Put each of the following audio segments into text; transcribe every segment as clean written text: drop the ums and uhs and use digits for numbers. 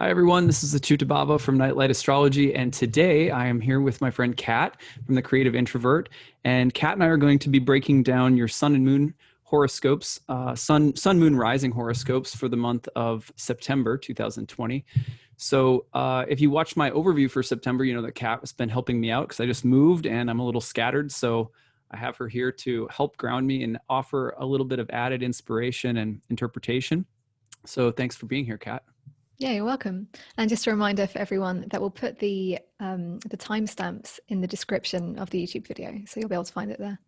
Hi, everyone. This is acyuta-bhava from Nightlight Astrology, and today I am here with my friend Kat from The Creative Introvert. And Kat and I are going to be breaking down your sun and moon horoscopes, sun, moon, rising horoscopes for the month of September 2020. So if you watched my overview for September, you know that Kat has been helping me out because I just moved and I'm a little scattered. So I have her here to help ground me and offer a little bit of added inspiration and interpretation. So thanks for being here, Kat. Yeah, you're welcome. And just a reminder for everyone that we'll put the timestamps in the description of the YouTube video, so you'll be able to find it there.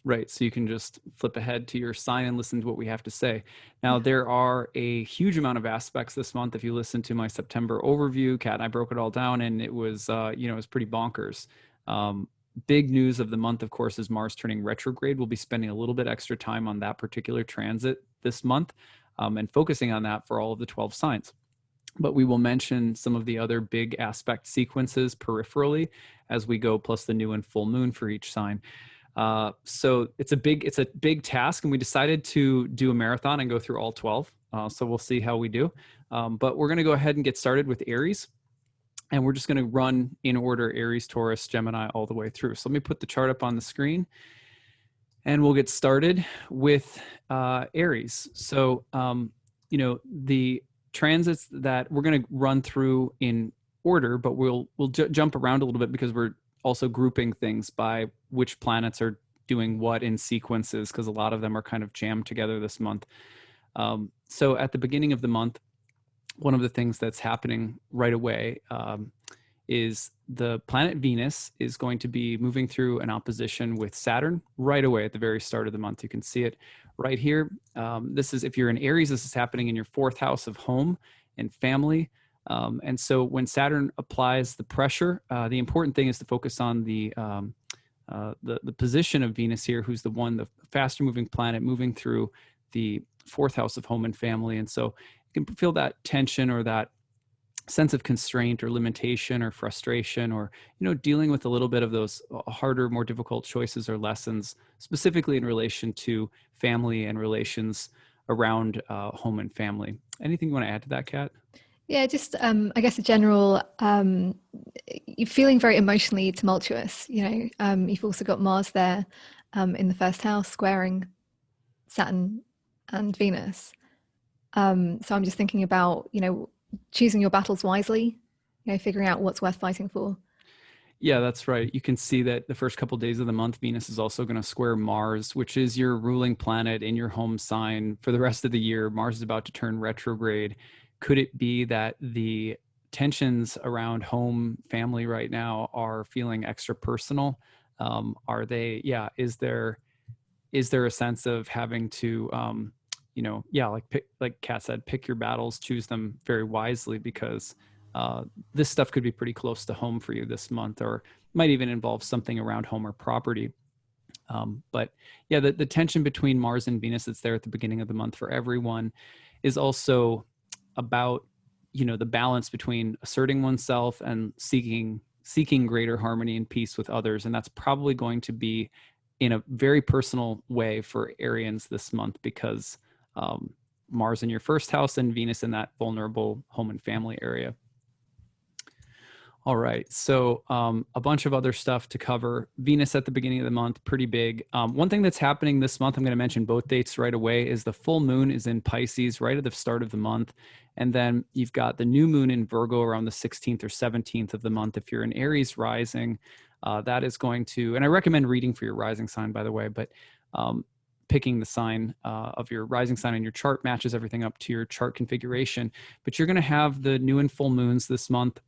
Right. So you can just flip ahead to your sign and listen to what we have to say. Now, Yeah. there are a huge amount of aspects this month. If you listen to my September overview, Kat and I broke it all down, and it was, it was pretty bonkers. Big news of the month, of course, is Mars turning retrograde. We'll be spending a little bit extra time on that particular transit this month and focusing on that for all of the 12 signs. But we will mention some of the other big aspect sequences peripherally as we go, plus the new and full moon for each sign. So it's a big task, and we decided to do a marathon and go through all 12. So we'll see how we do. But we're going to go ahead and get started with Aries, and we're just going to run in order: Aries, Taurus, Gemini, all the way through. So let me put the chart up on the screen, and we'll get started with Aries. So the transits that we're going to run through in order, but we'll jump around a little bit because we're also grouping things by which planets are doing what in sequences, because a lot of them are kind of jammed together this month. So at the beginning of the month, one of the things that's happening right away is the planet Venus is going to be moving through an opposition with Saturn right away at the very start of the month. You can see it right here. This is, if you're in Aries, this is happening in your fourth house of home and family. And so when Saturn applies the pressure, the important thing is to focus on the position of Venus here, who's the faster moving planet moving through the fourth house of home and family. And so you can feel that tension or that sense of constraint or limitation or frustration, or dealing with a little bit of those harder, more difficult choices or lessons, specifically in relation to family and relations around home and family. Anything you want to add to that, Kat? Yeah, just I guess a general you're feeling very emotionally tumultuous. You've also got Mars there in the first house, squaring Saturn and Venus. So I'm just thinking about choosing your battles wisely, figuring out what's worth fighting for. Yeah, that's right. You can see that the first couple of days of the month, Venus is also going to square Mars, which is your ruling planet in your home sign for the rest of the year. Mars is about to turn retrograde. Could it be that the tensions around home family right now are feeling extra personal? Are they, yeah, is there a sense of having to, like Kat said, pick your battles, choose them very wisely, because this stuff could be pretty close to home for you this month, or might even involve something around home or property. But yeah, the tension between Mars and Venus that's there at the beginning of the month for everyone is also about, the balance between asserting oneself and seeking greater harmony and peace with others. And that's probably going to be in a very personal way for Arians this month, because Mars in your first house and Venus in that vulnerable home and family area. All right, so a bunch of other stuff to cover. Venus at the beginning of the month, pretty big. One thing that's happening this month, I'm going to mention both dates right away, is the full moon is in Pisces right at the start of the month. And then you've got the new moon in Virgo around the 16th or 17th of the month. If you're an Aries rising, that is going to, and I recommend reading for your rising sign, by the way, but picking the sign of your rising sign in your chart matches everything up to your chart configuration. But you're going to have the new and full moons this month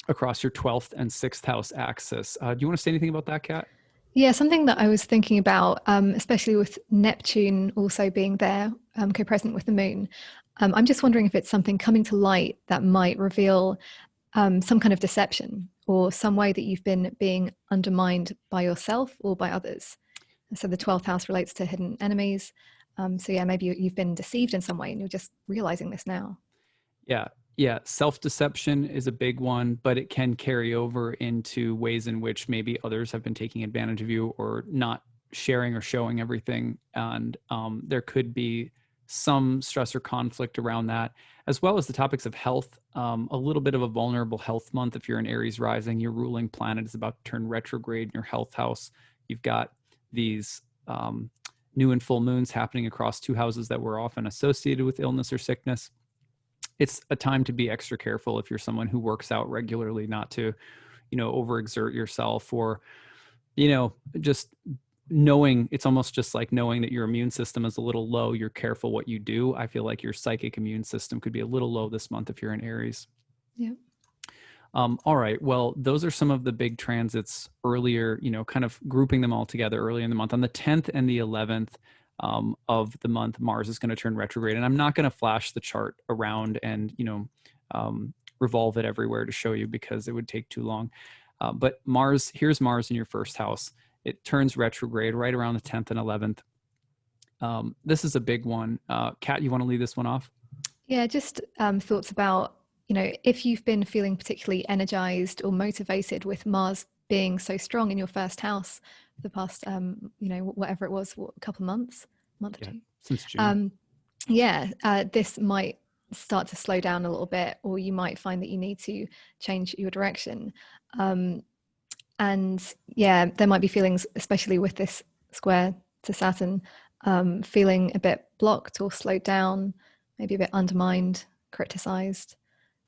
across your 12th and 6th house axis. Do you want to say anything about that, Kat? Yeah, something that I was thinking about, especially with Neptune also being there, co-present with the moon. I'm just wondering if it's something coming to light that might reveal some kind of deception, or some way that you've been being undermined by yourself or by others. So the 12th house relates to hidden enemies. So yeah, maybe you've been deceived in some way and you're just realizing this now. Yeah. Self-deception is a big one, but it can carry over into ways in which maybe others have been taking advantage of you or not sharing or showing everything. And there could be some stress or conflict around that, as well as the topics of health. A little bit of a vulnerable health month. If you're an Aries rising, your ruling planet is about to turn retrograde in your health house. You've got these new and full moons happening across 2 houses that were often associated with illness or sickness. It's a time to be extra careful if you're someone who works out regularly, not to, overexert yourself, or, just knowing, it's almost just like knowing that your immune system is a little low. You're careful what you do. I feel like your psychic immune system could be a little low this month if you're in Aries. Yeah. All right. Well, those are some of the big transits earlier, kind of grouping them all together earlier in the month. On the 10th and the 11th of the month, Mars is going to turn retrograde. And I'm not going to flash the chart around and, revolve it everywhere to show you, because it would take too long. But here's Mars in your first house. It turns retrograde right around the 10th and 11th. This is a big one. Kat, you want to lead this one off? Yeah, just thoughts about, if you've been feeling particularly energized or motivated with Mars being so strong in your first house for the past, whatever it was, a couple of months, month or two. Since June. This might start to slow down a little bit, or you might find that you need to change your direction. And yeah, there might be feelings, especially with this square to Saturn, feeling a bit blocked or slowed down, maybe a bit undermined, criticized.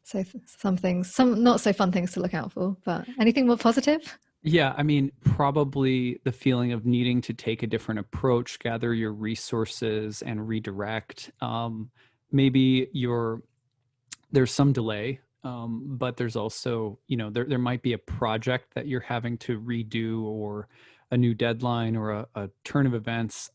So some not so fun things to look out for, but anything more positive? Yeah, I mean, probably the feeling of needing to take a different approach, gather your resources and redirect. Maybe there's some delay, but there's also, there might be a project that you're having to redo, or a new deadline, or a turn of events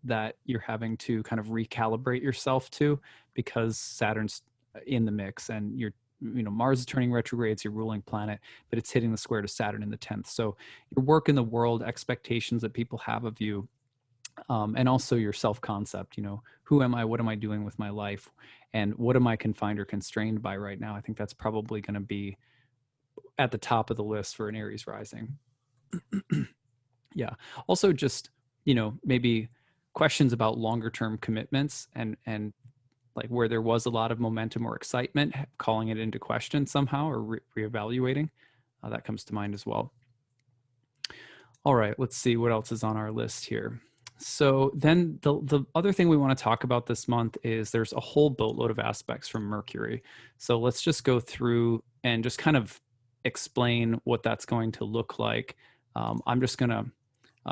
that you're having to kind of recalibrate yourself to, because Saturn's in the mix, and Mars is turning retrograde. It's your ruling planet, but it's hitting the square to Saturn in the 10th. So your work in the world, expectations that people have of you, and also your self-concept, who am I? What am I doing with my life? And what am I confined or constrained by right now? I think that's probably going to be at the top of the list for an Aries rising. Yeah. Also just, maybe questions about longer term commitments, and like where there was a lot of momentum or excitement, calling it into question somehow, or reevaluating. That comes to mind as well. All right, let's see what else is on our list here. So then the other thing we want to talk about this month is there's a whole boatload of aspects from Mercury. So let's just go through and just kind of explain what that's going to look like. I'm just going to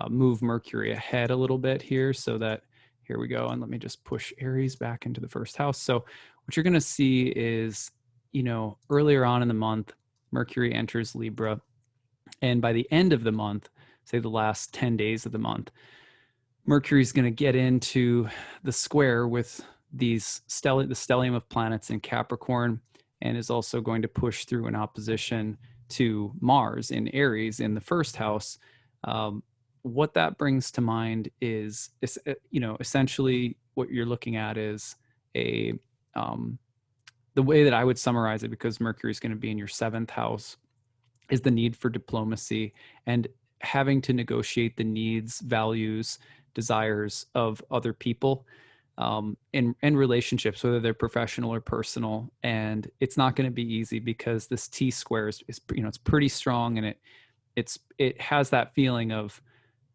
move Mercury ahead a little bit here, so that, here we go. And let me just push Aries back into the first house. So what you're going to see is, earlier on in the month, Mercury enters Libra. And by the end of the month, say the last 10 days of the month, Mercury is going to get into the square with the stellium of planets in Capricorn, and is also going to push through an opposition to Mars in Aries in the first house. What that brings to mind is essentially what you're looking at is the way that I would summarize it, because Mercury is going to be in your 7th house, is the need for diplomacy and having to negotiate the needs, values, desires of other people in relationships, whether they're professional or personal. And it's not going to be easy, because this T square is it's pretty strong, and it has that feeling of,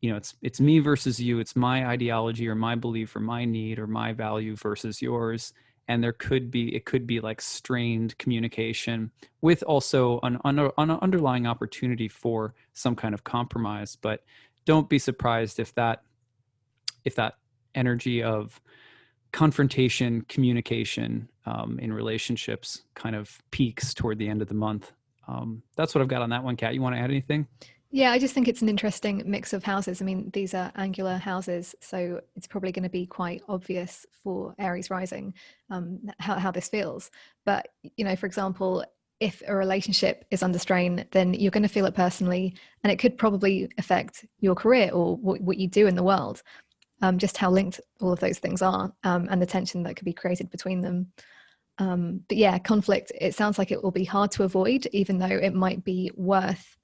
it's me versus you. It's my ideology or my belief or my need or my value versus yours. And it could be like strained communication, with also an underlying opportunity for some kind of compromise. But don't be surprised if that energy of confrontation, communication in relationships kind of peaks toward the end of the month. That's what I've got on that one. Kat, you want to add anything? Yeah, I just think it's an interesting mix of houses. I mean, these are angular houses, so it's probably going to be quite obvious for Aries rising how this feels. But, for example, if a relationship is under strain, then you're going to feel it personally, and it could probably affect your career or what you do in the world, just how linked all of those things are, and the tension that could be created between them. But yeah, conflict, it sounds like it will be hard to avoid, even though it might be worth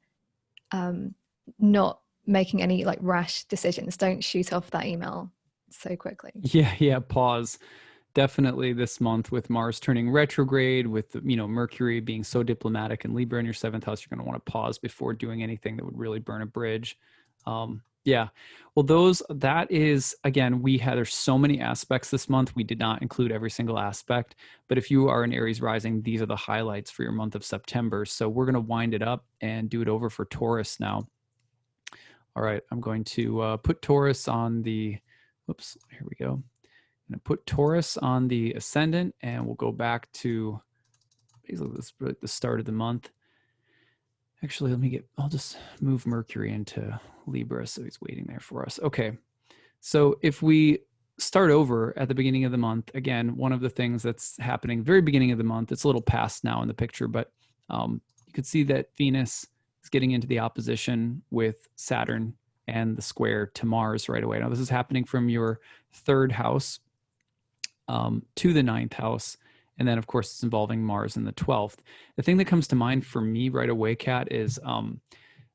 not making any like rash decisions. Don't shoot off that email so quickly. Yeah, pause. Definitely this month with Mars turning retrograde, with Mercury being so diplomatic in Libra in your seventh house, you're going to want to pause before doing anything that would really burn a bridge. Yeah, well, that is, again, there's so many aspects this month. We did not include every single aspect, but if you are an Aries rising, these are the highlights for your month of September. So we're going to wind it up and do it over for Taurus now. All right, I'm going to put Taurus on the, whoops, here we go. I'm going to put Taurus on the ascendant, and we'll go back to basically the start of the month. Actually, I'll just move Mercury into Libra so he's waiting there for us. Okay, so if we start over at the beginning of the month, again, one of the things that's happening very beginning of the month, it's a little past now in the picture, but you could see that Venus is getting into the opposition with Saturn and the square to Mars right away. Now, this is happening from your third house to the ninth house. And then, of course, it's involving Mars in the 12th. The thing that comes to mind for me right away, Kat, is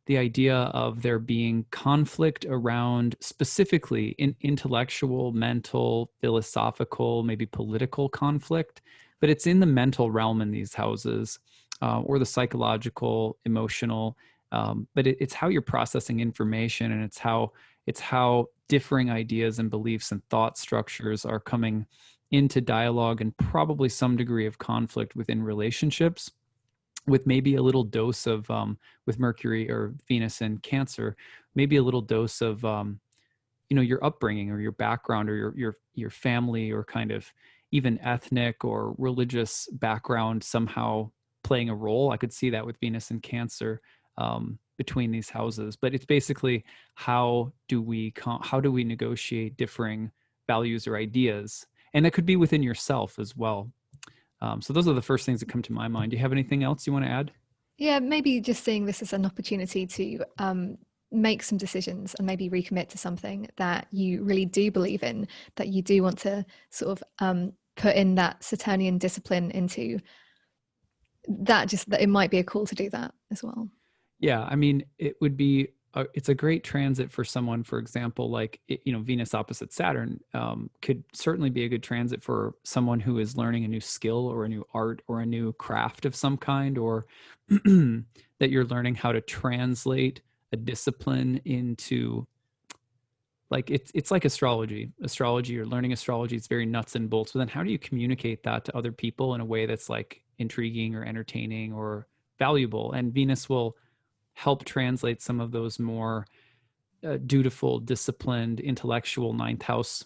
the idea of there being conflict around specifically intellectual, mental, philosophical, maybe political conflict. But it's in the mental realm in these houses, or the psychological, emotional. But it's how you're processing information, and it's how differing ideas and beliefs and thought structures are coming into dialogue, and probably some degree of conflict within relationships, with maybe a little dose of with Mercury or Venus in Cancer, maybe a little dose of your upbringing or your background or your family, or kind of even ethnic or religious background somehow playing a role. I could see that with Venus in Cancer between these houses. But it's basically how do we negotiate differing values or ideas. And it could be within yourself as well. So those are the first things that come to my mind. Do you have anything else you want to add? Yeah, maybe just seeing this as an opportunity to make some decisions and maybe recommit to something that you really do believe in, that you do want to sort of put in that Saturnian discipline into that, just that it might be a call to do that as well. Yeah, I mean, it's a great transit for someone, for example, like, Venus opposite Saturn could certainly be a good transit for someone who is learning a new skill or a new art or a new craft of some kind, or that you're learning how to translate a discipline into, like, it's like astrology. You're learning astrology. It's very nuts and bolts. But then how do you communicate that to other people in a way that's like intriguing or entertaining or valuable? And Venus will help translate some of those more dutiful, disciplined, intellectual ninth house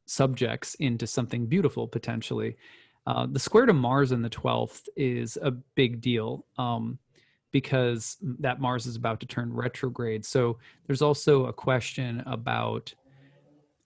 subjects into something beautiful, potentially. The square to Mars in the 12th is a big deal because that Mars is about to turn retrograde. So there's also a question about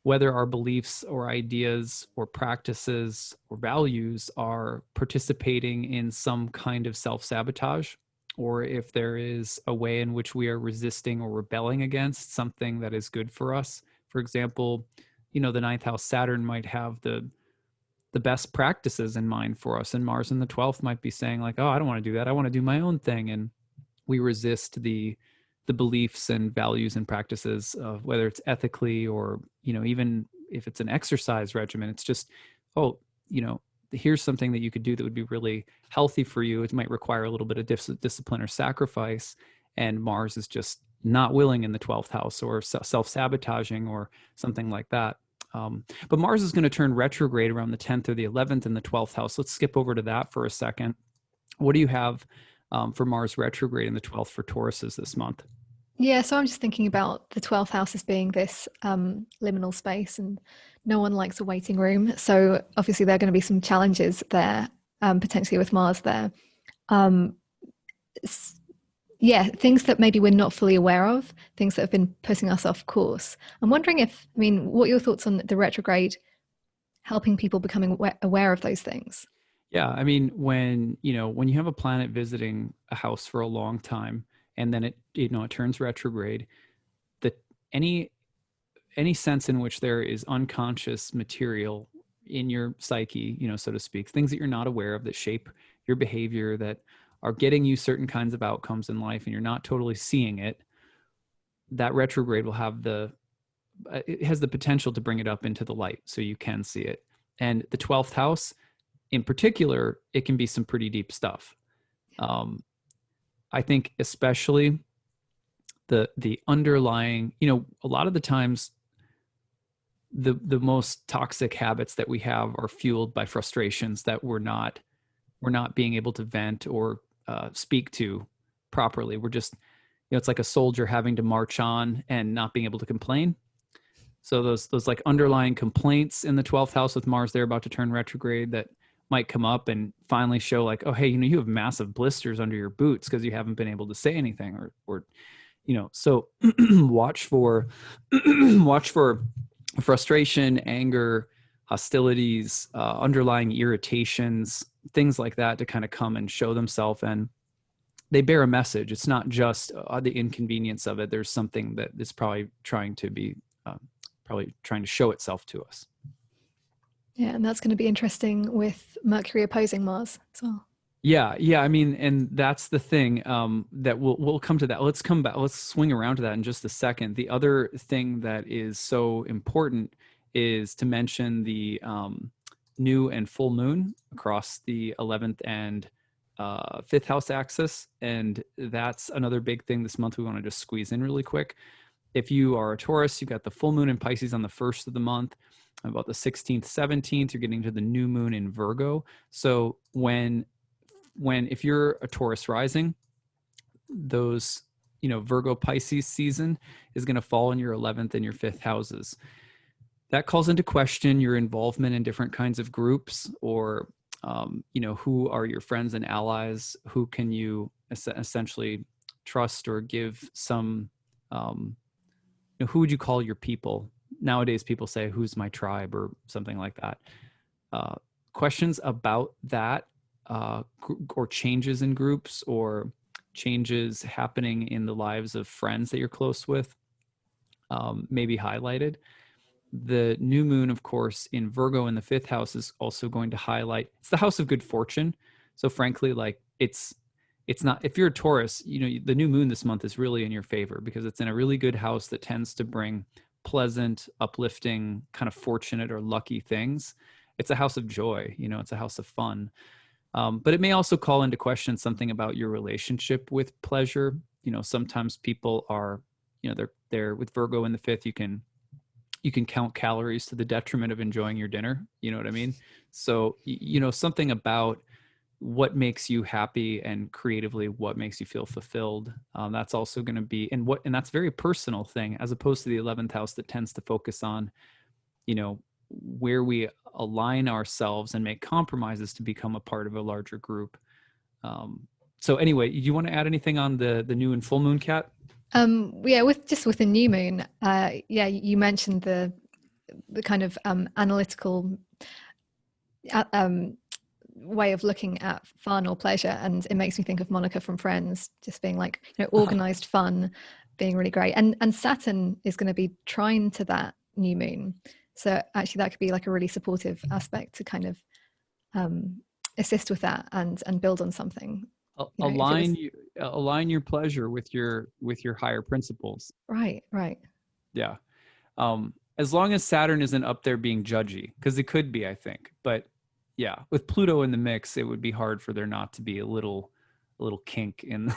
whether our beliefs or ideas or practices or values are participating in some kind of self-sabotage, or if there is a way in which we are resisting or rebelling against something that is good for us. For example, the ninth house Saturn might have the best practices in mind for us, and Mars in the 12th might be saying, like, oh, I don't want to do that. I want to do my own thing. And we resist the beliefs and values and practices of whether it's ethically or, even if it's an exercise regimen. It's just, oh, here's something that you could do that would be really healthy for you. It might require a little bit of discipline or sacrifice. And Mars is just not willing in the 12th house, or self-sabotaging or something like that. But Mars is going to turn retrograde around the 10th or the 11th in the 12th house. Let's skip over to that for a second. What do you have for Mars retrograde in the 12th for Tauruses this month? Yeah, so I'm just thinking about the 12th house as being this liminal space, and no one likes a waiting room. So obviously there are going to be some challenges there, potentially with Mars there. Yeah, things that maybe we're not fully aware of, things that have been putting us off course. I'm wondering what are your thoughts on the retrograde helping people becoming aware of those things? Yeah, I mean, when you have a planet visiting a house for a long time, and then it turns retrograde, that any sense in which there is unconscious material in your psyche, so to speak, things that you're not aware of that shape your behavior, that are getting you certain kinds of outcomes in life, and you're not totally seeing it, that retrograde will have the it has the potential to bring it up into the light so you can see it. And the 12th house in particular, it can be some pretty deep stuff. I think especially the underlying, a lot of the times the most toxic habits that we have are fueled by frustrations that we're not being able to vent or speak to properly. We're just, it's like a soldier having to march on and not being able to complain. So those like underlying complaints in the 12th house with Mars, they're about to turn retrograde, that might come up and finally show like, oh, hey, you have massive blisters under your boots because you haven't been able to say anything, or so watch for frustration, anger, hostilities, underlying irritations, things like that to kind of come and show themselves. And they bear a message. It's not just the inconvenience of it. There's something that is probably trying to show itself to us. Yeah, and that's going to be interesting with Mercury opposing Mars as well. Yeah. I mean, and that's the thing that we'll come to that. Let's come back. Let's swing around to that in just a second. The other thing that is so important is to mention the new and full moon across the 11th and 5th house axis. And that's another big thing this month we want to just squeeze in really quick. If you are a Taurus, you got the full moon in Pisces on the 1st of the month. About the 16th, 17th, you're getting to the new moon in Virgo. So if you're a Taurus rising, those, Virgo Pisces season is going to fall in your 11th and your 5th houses. That calls into question your involvement in different kinds of groups, or, who are your friends and allies? Who can you essentially trust or give some, who would you call your people? Nowadays, people say, who's my tribe, or something like that. Questions about that, or changes in groups, or changes happening in the lives of friends that you're close with, may be highlighted. The new moon, of course, in Virgo in the 5th house is also going to highlight, it's the house of good fortune. So frankly, like it's not, if you're a Taurus, the new moon this month is really in your favor because it's in a really good house that tends to bring pleasant, uplifting, kind of fortunate or lucky things. It's a house of joy, it's a house of fun. But it may also call into question something about your relationship with pleasure. Sometimes people are, they're with Virgo in the 5th, you can count calories to the detriment of enjoying your dinner. You know what I mean? So, something about what makes you happy and creatively what makes you feel fulfilled. That's also going to be, and that's a very personal thing, as opposed to the 11th house that tends to focus on, where we align ourselves and make compromises to become a part of a larger group. So anyway, do you want to add anything on the new and full moon, Kat? Yeah, with the new moon, you mentioned the kind of analytical way of looking at fun or pleasure, and it makes me think of Monica from Friends, just being like, organized fun being really great. And Saturn is going to be trine to that new moon, so actually that could be like a really supportive aspect to kind of assist with that and build on something. Align your pleasure with your higher principles. Right. Yeah. As long as Saturn isn't up there being judgy, because it could be, I think. But yeah, with Pluto in the mix, it would be hard for there not to be a little kink in.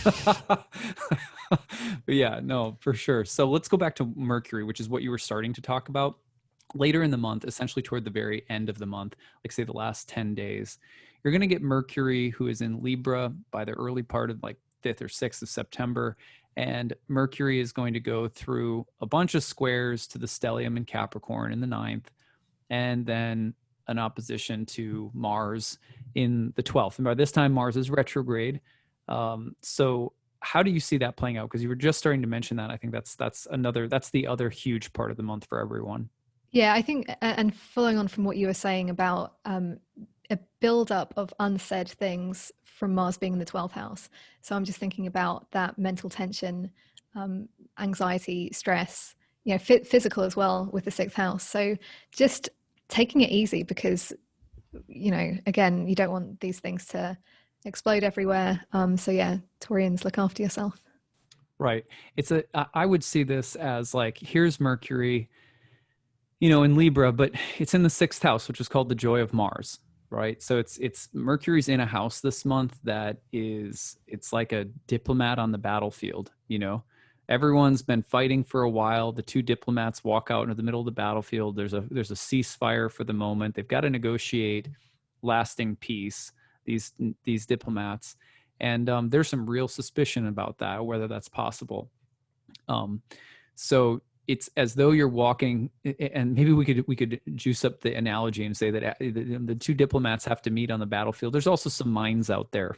But yeah, no, for sure. So let's go back to Mercury, which is what you were starting to talk about. Later in the month, essentially toward the very end of the month, like say the last 10 days, you're going to get Mercury, who is in Libra, by the early part of like 5th or 6th of September. And Mercury is going to go through a bunch of squares to the stellium in Capricorn in the 9th, and then an opposition to Mars in the 12th. And by this time, Mars is retrograde. So how do you see that playing out? Because you were just starting to mention that. I think that's the other huge part of the month for everyone. Yeah, I think, and following on from what you were saying about a build-up of unsaid things from Mars being in the 12th house. So I'm just thinking about that mental tension, anxiety, stress, physical as well with the 6th house. So just taking it easy, because, again, you don't want these things to explode everywhere. So yeah, Taurians, look after yourself. Right. I would see this as like, here's Mercury, in Libra, but it's in the sixth house, which is called the joy of Mars, right? So it's Mercury's in a house this month that it's like a diplomat on the battlefield. Everyone's been fighting for a while. The two diplomats walk out into the middle of the battlefield. There's a ceasefire for the moment. They've got to negotiate lasting peace, these diplomats. And there's some real suspicion about that, whether that's possible. So it's as though you're walking, and maybe we could juice up the analogy and say that the two diplomats have to meet on the battlefield. There's also some mines out there,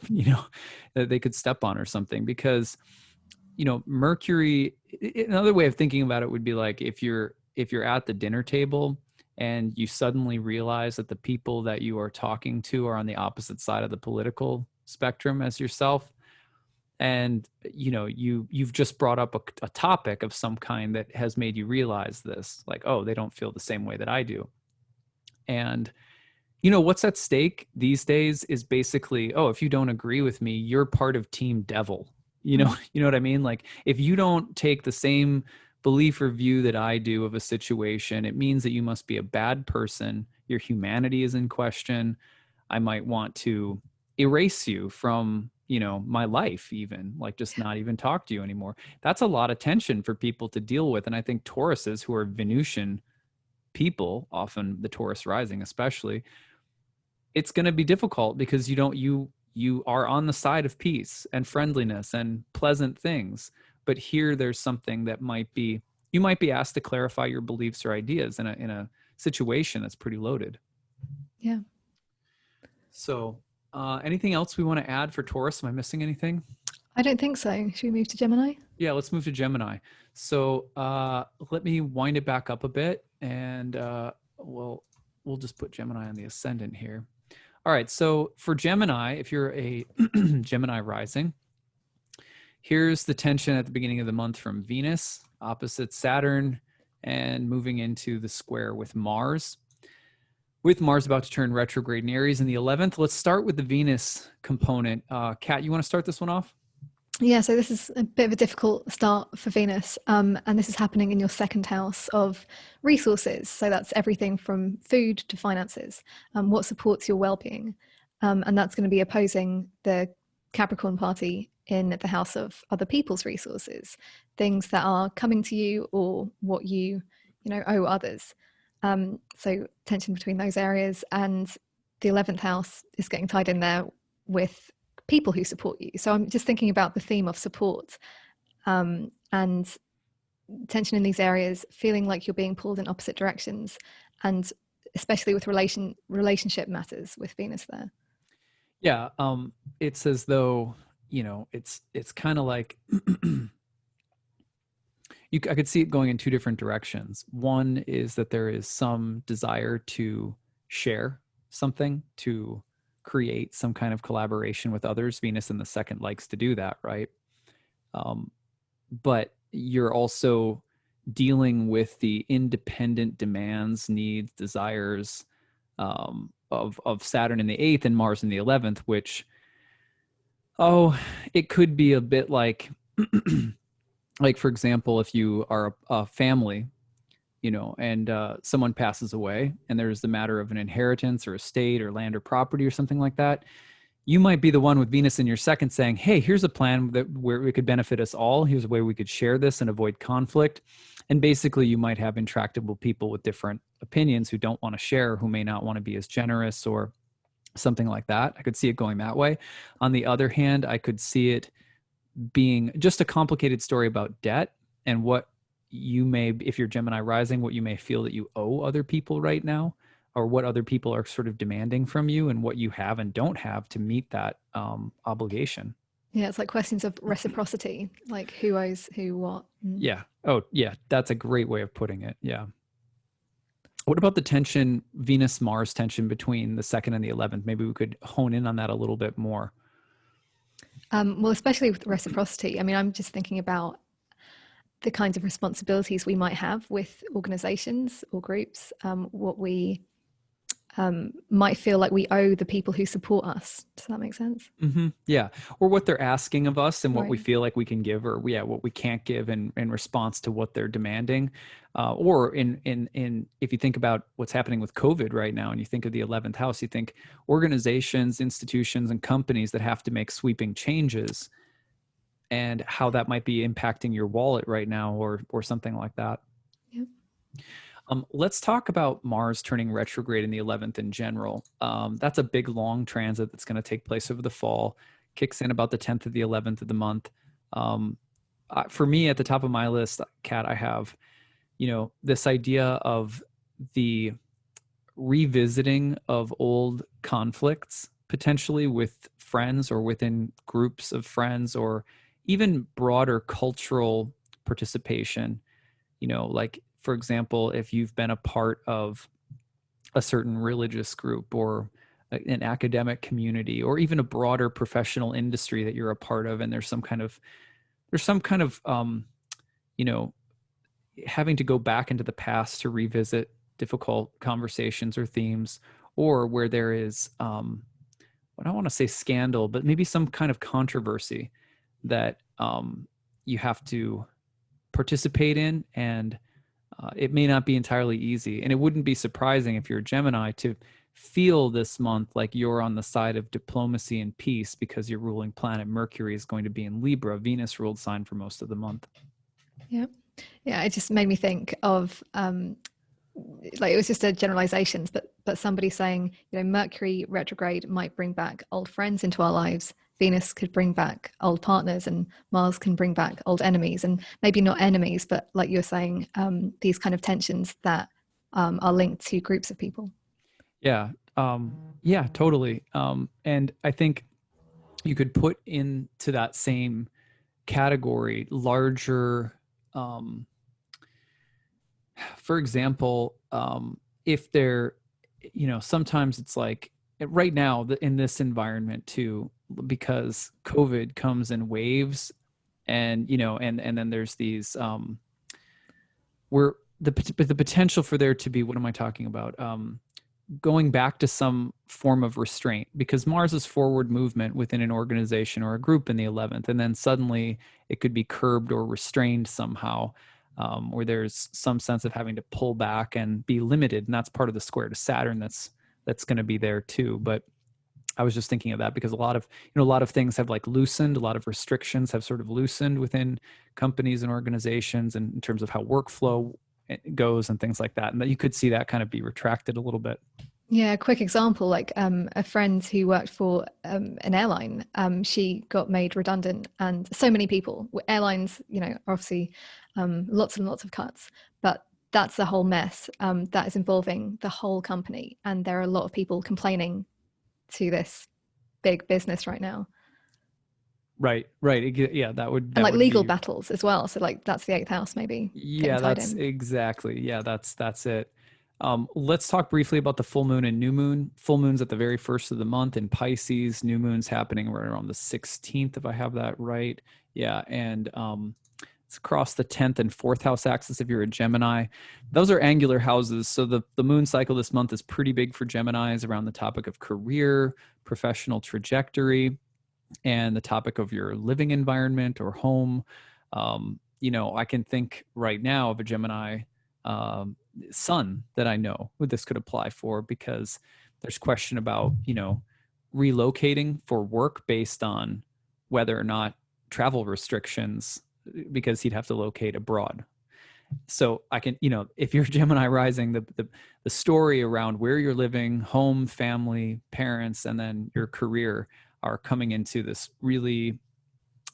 that they could step on or something, because Mercury. Another way of thinking about it would be like if you're at the dinner table and you suddenly realize that the people that you are talking to are on the opposite side of the political spectrum as yourself. And you've just brought up a topic of some kind that has made you realize this, like, oh, they don't feel the same way that I do. And what's at stake these days is basically, oh, if you don't agree with me, you're part of Team Devil. You know what I mean? Like, if you don't take the same belief or view that I do of a situation, it means that you must be a bad person. Your humanity is in question. I might want to erase you from my life, even, like, just not even talk to you anymore. That's a lot of tension for people to deal with. And I think Tauruses, who are Venusian people, often the Taurus rising especially, it's going to be difficult because you are on the side of peace and friendliness and pleasant things. But here there's something that you might be asked to clarify your beliefs or ideas in a situation that's pretty loaded. Yeah. So anything else we want to add for Taurus? Am I missing anything? I don't think so. Should we move to Gemini? Yeah, let's move to Gemini. So let me wind it back up a bit, and we'll just put Gemini on the ascendant here. All right, so for Gemini, if you're a Gemini rising, here's the tension at the beginning of the month from Venus, opposite Saturn, and moving into the square with Mars. With Mars about to turn retrograde in Aries in the 11th. Let's start with the Venus component. Kat, you want to start this one off? Yeah, so this is a bit of a difficult start for Venus, and this is happening in your second house of resources. So that's everything from food to finances, what supports your well-being, and that's going to be opposing the Capricorn party in the house of other people's resources, things that are coming to you or what you owe others. So tension between those areas, and the 11th house is getting tied in there with people who support you. So I'm just thinking about the theme of support, and tension in these areas, feeling like you're being pulled in opposite directions, and especially with relationship matters with Venus there. Yeah, it's as though, it's kind of like I could see it going in two different directions. One is that there is some desire to share something, to create some kind of collaboration with others. Venus in the second likes to do that, right? But you're also dealing with the independent demands, needs, desires of Saturn in the 8th and Mars in the 11th, which, it could be a bit like, like, for example, if you are a family, and someone passes away and there's the matter of an inheritance or estate or land or property or something like that, you might be the one with Venus in your second saying, hey, here's a plan where it could benefit us all. Here's a way we could share this and avoid conflict. And basically you might have intractable people with different opinions who don't want to share, who may not want to be as generous or something like that. I could see it going that way. On the other hand, I could see it being just a complicated story about debt and what you may, if you're Gemini rising, what you may feel that you owe other people right now, or what other people are sort of demanding from you, and what you have and don't have to meet that obligation. Yeah, it's like questions of reciprocity, like who owes who what. Yeah. Oh, yeah. That's a great way of putting it. Yeah. What about the tension, Venus-Mars tension between the 2nd and the 11th? Maybe we could hone in on that a little bit more. Well, especially with reciprocity. I mean, I'm just thinking about the kinds of responsibilities we might have with organizations or groups, what we might feel like we owe the people who support us. Does that make sense? Yeah. Or what they're asking of us and what we Right. feel like we can give, or what we can't give in response to what they're demanding. Or if you think about what's happening with COVID right now, and you think of the 11th house, you think organizations, institutions, and companies that have to make sweeping changes, and how that might be impacting your wallet right now, or something like that. Yep. Let's talk about Mars turning retrograde in the 11th in general. That's a big, long transit that's going to take place over the fall. Kicks in about the 10th of the 11th of the month. For me, at the top of my list, Kat, I have, this idea of the revisiting of old conflicts, potentially with friends or within groups of friends, or even broader cultural participation. Like, for example, if you've been a part of a certain religious group, or an academic community, or even a broader professional industry that you're a part of, and there's some kind of you know having to go back into the past to revisit difficult conversations or themes, or where there is I don't want to say scandal, but maybe some kind of controversy that you have to participate in, and it may not be entirely easy. And it wouldn't be surprising, if you're a Gemini, to feel this month like you're on the side of diplomacy and peace, because your ruling planet Mercury is going to be in Libra, Venus ruled sign, for most of the month. Yeah. Yeah. It just made me think of like, it was just a generalizations, but somebody saying, Mercury retrograde might bring back old friends into our lives. Venus could bring back old partners, and Mars can bring back old enemies, and maybe not enemies, but like you're saying, these kind of tensions that are linked to groups of people. Yeah. Yeah, totally. And I think you could put into that same category larger, for example, if they're, sometimes it's like right now in this environment too, because COVID comes in waves, and, and then there's these, where the potential for there to be, what am I talking about? Going back to some form of restraint, because Mars is forward movement within an organization or a group in the 11th, and then suddenly it could be curbed or restrained somehow, where there's some sense of having to pull back and be limited, and that's part of the square to Saturn that's going to be there too. But I was just thinking of that because a lot of things have like loosened, a lot of restrictions have sort of loosened within companies and organizations, and in terms of how workflow goes and things like that, and that you could see that kind of be retracted a little bit. Yeah, a quick example, like a friend who worked for an airline, she got made redundant, and so many people, airlines, are obviously lots and lots of cuts, but that's a whole mess that is involving the whole company. And there are a lot of people complaining to this big business right now. Right. Yeah, And like would legal be, battles as well. So like that's the eighth house maybe getting yeah, tied that's in. exactly. Yeah, that's it. Let's talk briefly about the full moon and new moon. Full moon's at the very first of the month in Pisces. New moon's happening right around the 16th, if I have that right. Yeah, and it's across the 10th and 4th house axis if you're a Gemini. Those are angular houses. So the moon cycle this month is pretty big for Geminis, around the topic of career, professional trajectory, and the topic of your living environment or home. I can think right now of a Gemini son that I know who this could apply for, because there's question about, relocating for work based on whether or not travel restrictions, because he'd have to locate abroad. So I can, if you're Gemini rising, the story around where you're living, home, family, parents, and then your career are coming into this really,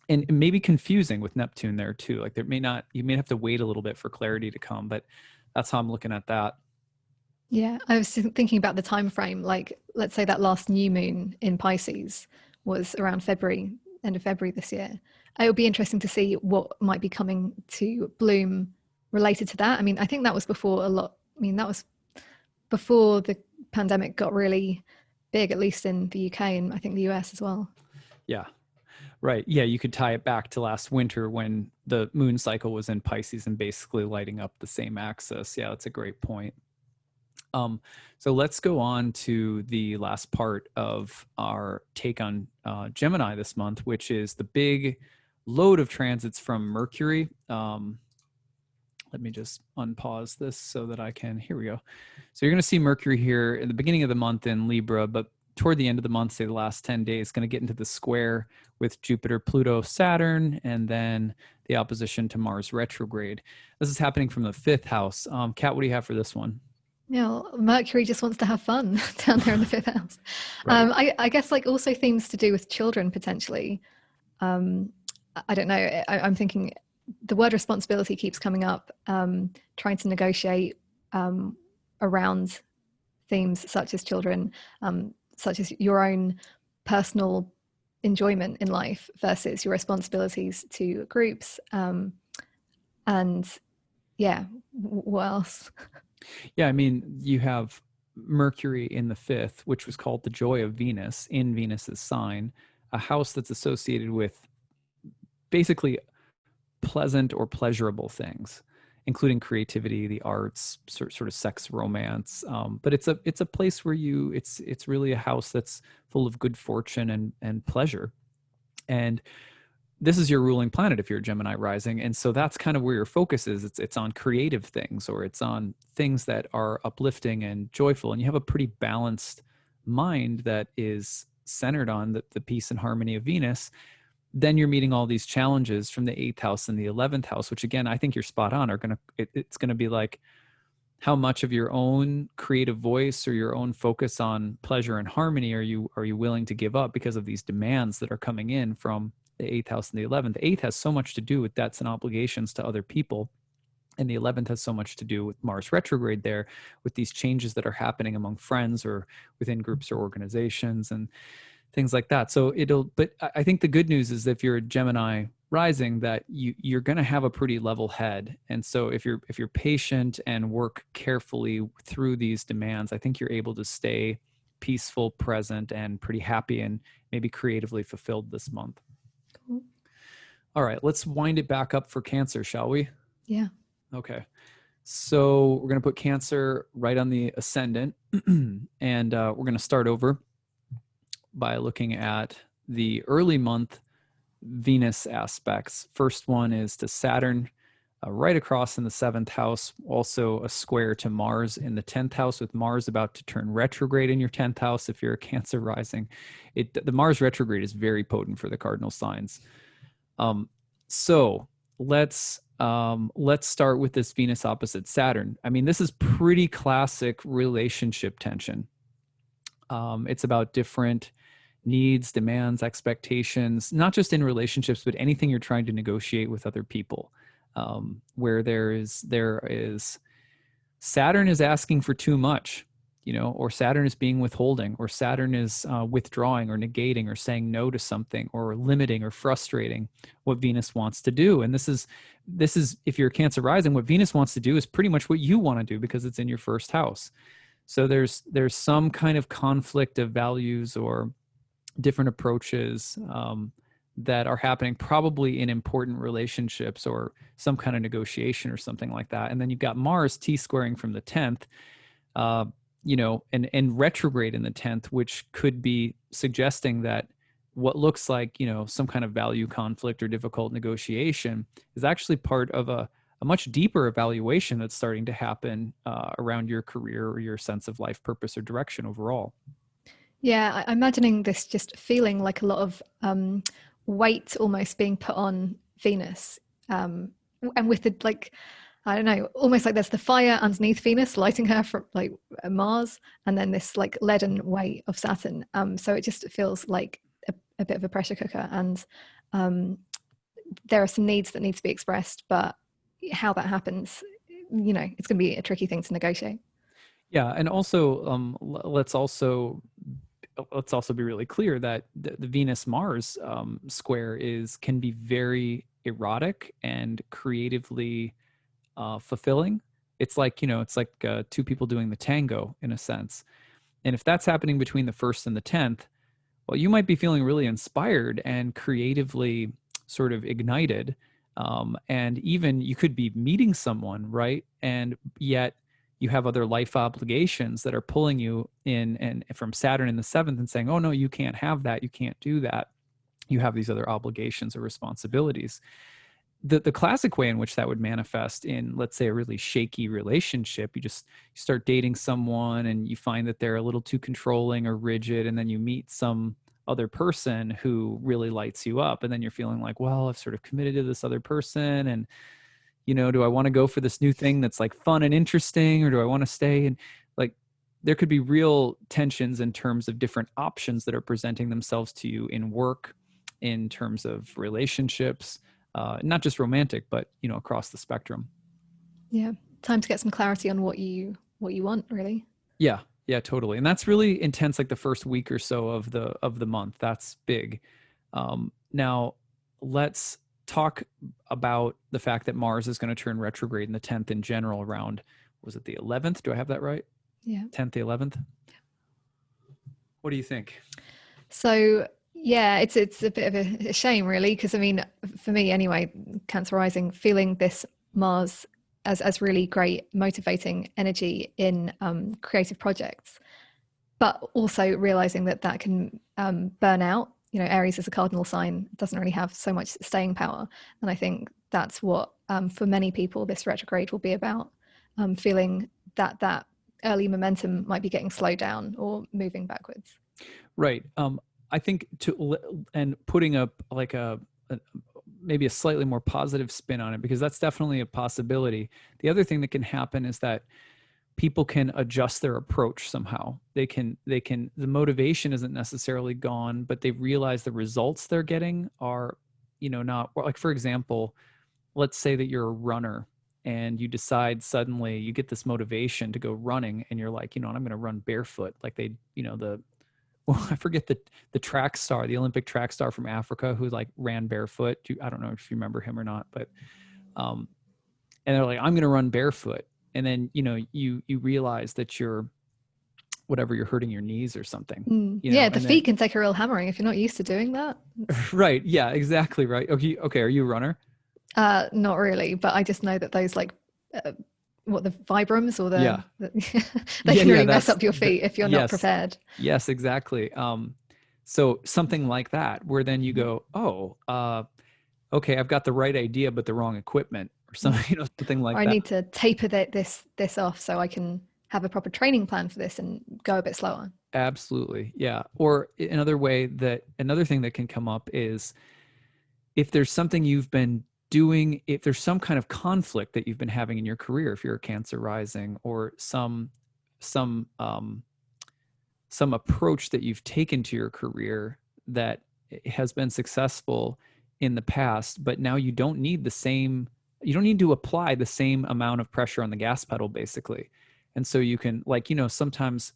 and maybe confusing with Neptune there too. Like you may have to wait a little bit for clarity to come, but that's how I'm looking at that. Yeah, I was thinking about the time frame. Like, let's say that last new moon in Pisces was around February, end of February this year. It would be interesting to see what might be coming to bloom related to that. I mean, I think that was before a lot. I mean, that was before the pandemic got really big, at least in the UK and I think the US as well. Yeah. Right. Yeah, you could tie it back to last winter when the moon cycle was in Pisces and basically lighting up the same axis. Yeah, that's a great point. So let's go on to the last part of our take on Gemini this month, which is the big load of transits from Mercury. Let me just unpause this so that I can, here we go. So you're going to see Mercury here in the beginning of the month in Libra, but toward the end of the month, say the last 10 days, going to get into the square with Jupiter, Pluto, Saturn, and then the opposition to Mars retrograde. This is happening from the 5th house. Kat, what do you have for this one? Yeah, Mercury just wants to have fun down there in the 5th house. Right. I guess like also themes to do with children potentially. I don't know. I'm thinking the word responsibility keeps coming up, trying to negotiate around themes such as children, such as your own personal enjoyment in life versus your responsibilities to groups. And yeah, what else? Yeah, I mean, you have Mercury in the 5th, which was called the joy of Venus in Venus's sign, a house that's associated with basically pleasant or pleasurable things, including creativity, the arts, sort of sex, romance. But it's a place where it's really a house that's full of good fortune and pleasure. And this is your ruling planet if you're a Gemini rising, and so that's kind of where your focus is. It's on creative things, or it's on things that are uplifting and joyful, and you have a pretty balanced mind that is centered on the peace and harmony of Venus. Then you're meeting all these challenges from the 8th house and the 11th house, which again, I think you're spot on. It's going to be like, how much of your own creative voice or your own focus on pleasure and harmony are you willing to give up because of these demands that are coming in from the 8th house and the 11th? The 8th has so much to do with debts and obligations to other people, and the 11th has so much to do with Mars retrograde there, with these changes that are happening among friends or within groups or organizations and things like that. So but I think the good news is that if you're a Gemini rising, that you're going to have a pretty level head. And so if you're patient and work carefully through these demands, I think you're able to stay peaceful, present, and pretty happy and maybe creatively fulfilled this month. Cool. All right, let's wind it back up for Cancer, shall we? Yeah. Okay. So we're going to put Cancer right on the ascendant, and we're going to start over by looking at the early month Venus aspects. First one is to Saturn, right across in the 7th house, also a square to Mars in the 10th house, with Mars about to turn retrograde in your 10th house if you're a Cancer rising. The Mars retrograde is very potent for the cardinal signs. So let's start with this Venus opposite Saturn. I mean, this is pretty classic relationship tension. It's about different needs, demands, expectations, not just in relationships, but anything you're trying to negotiate with other people, where there is Saturn is asking for too much, or Saturn is being withholding, or Saturn is withdrawing or negating or saying no to something, or limiting or frustrating what Venus wants to do. And this is if you're Cancer rising, what Venus wants to do is pretty much what you want to do because it's in your 1st house. So there's some kind of conflict of values or different approaches that are happening probably in important relationships or some kind of negotiation or something like that. And then you've got Mars T-squaring from the 10th, and retrograde in the 10th, which could be suggesting that what looks like, some kind of value conflict or difficult negotiation is actually part of a much deeper evaluation that's starting to happen around your career or your sense of life purpose or direction overall. Yeah, I'm imagining this just feeling like a lot of weight almost being put on Venus. And with the, like, I don't know, almost like there's the fire underneath Venus lighting her from like Mars, and then this like leaden weight of Saturn. So it just feels like a bit of a pressure cooker. And there are some needs that need to be expressed, but how that happens, it's going to be a tricky thing to negotiate. Yeah, and also let's also be really clear that the Venus Mars square can be very erotic and creatively fulfilling. It's like two people doing the tango in a sense. And if that's happening between the 1st and the 10th, well, you might be feeling really inspired and creatively sort of ignited. And even you could be meeting someone, right? And yet you have other life obligations that are pulling you in, and from Saturn in the 7th and saying, oh no, you can't have that, you can't do that. You have these other obligations or responsibilities. The classic way in which that would manifest in, let's say, a really shaky relationship, you start dating someone and you find that they're a little too controlling or rigid, and then you meet some other person who really lights you up, and then you're feeling like, well, I've sort of committed to this other person, and do I want to go for this new thing that's like fun and interesting, or do I want to stay? And like, there could be real tensions in terms of different options that are presenting themselves to you in work, in terms of relationships, not just romantic, but across the spectrum. Yeah, time to get some clarity on what you want, really. Yeah, totally. And that's really intense, like the first week or so of the month. That's big. Now let's talk about the fact that Mars is going to turn retrograde in the 10th in general around, was it the 11th? Do I have that right? Yeah. 10th, the 11th. What do you think? So yeah, it's a bit of a shame, really, because I mean, for me anyway, Cancer rising, feeling this Mars as really great motivating energy in creative projects, but also realizing that can burn out. Aries is a cardinal sign, doesn't really have so much staying power, and I think that's what for many people this retrograde will be about, feeling that early momentum might be getting slowed down or moving backwards. Right. I think and putting up like maybe a slightly more positive spin on it, because that's definitely a possibility. The other thing that can happen is that people can adjust their approach somehow. The motivation isn't necessarily gone, but they realize the results they're getting are, not, like, for example, let's say that you're a runner and you decide suddenly you get this motivation to go running, and you're like, I'm going to run barefoot. Like I forget the track star, the Olympic track star from Africa who like ran barefoot. I don't know if you remember him or not, but, and they're like, I'm going to run barefoot. And then, you realize that you're hurting your knees or something. Yeah, the feet can take a real hammering if you're not used to doing that. Right. Yeah, exactly. Right. Okay. Are you a runner? Not really, but I just know that those the Vibrams or they can really mess up your feet if you're not prepared. Yes, exactly. So something like that, where then you go, okay, I've got the right idea, but the wrong equipment, or something, something like that. I need to taper this off so I can have a proper training plan for this and go a bit slower. Absolutely. Yeah. Or another thing that can come up is if there's something you've been doing, if there's some kind of conflict that you've been having in your career, if you're a Cancer rising, or some approach that you've taken to your career that has been successful in the past, but now you don't need to apply the same amount of pressure on the gas pedal, basically. And so you can, sometimes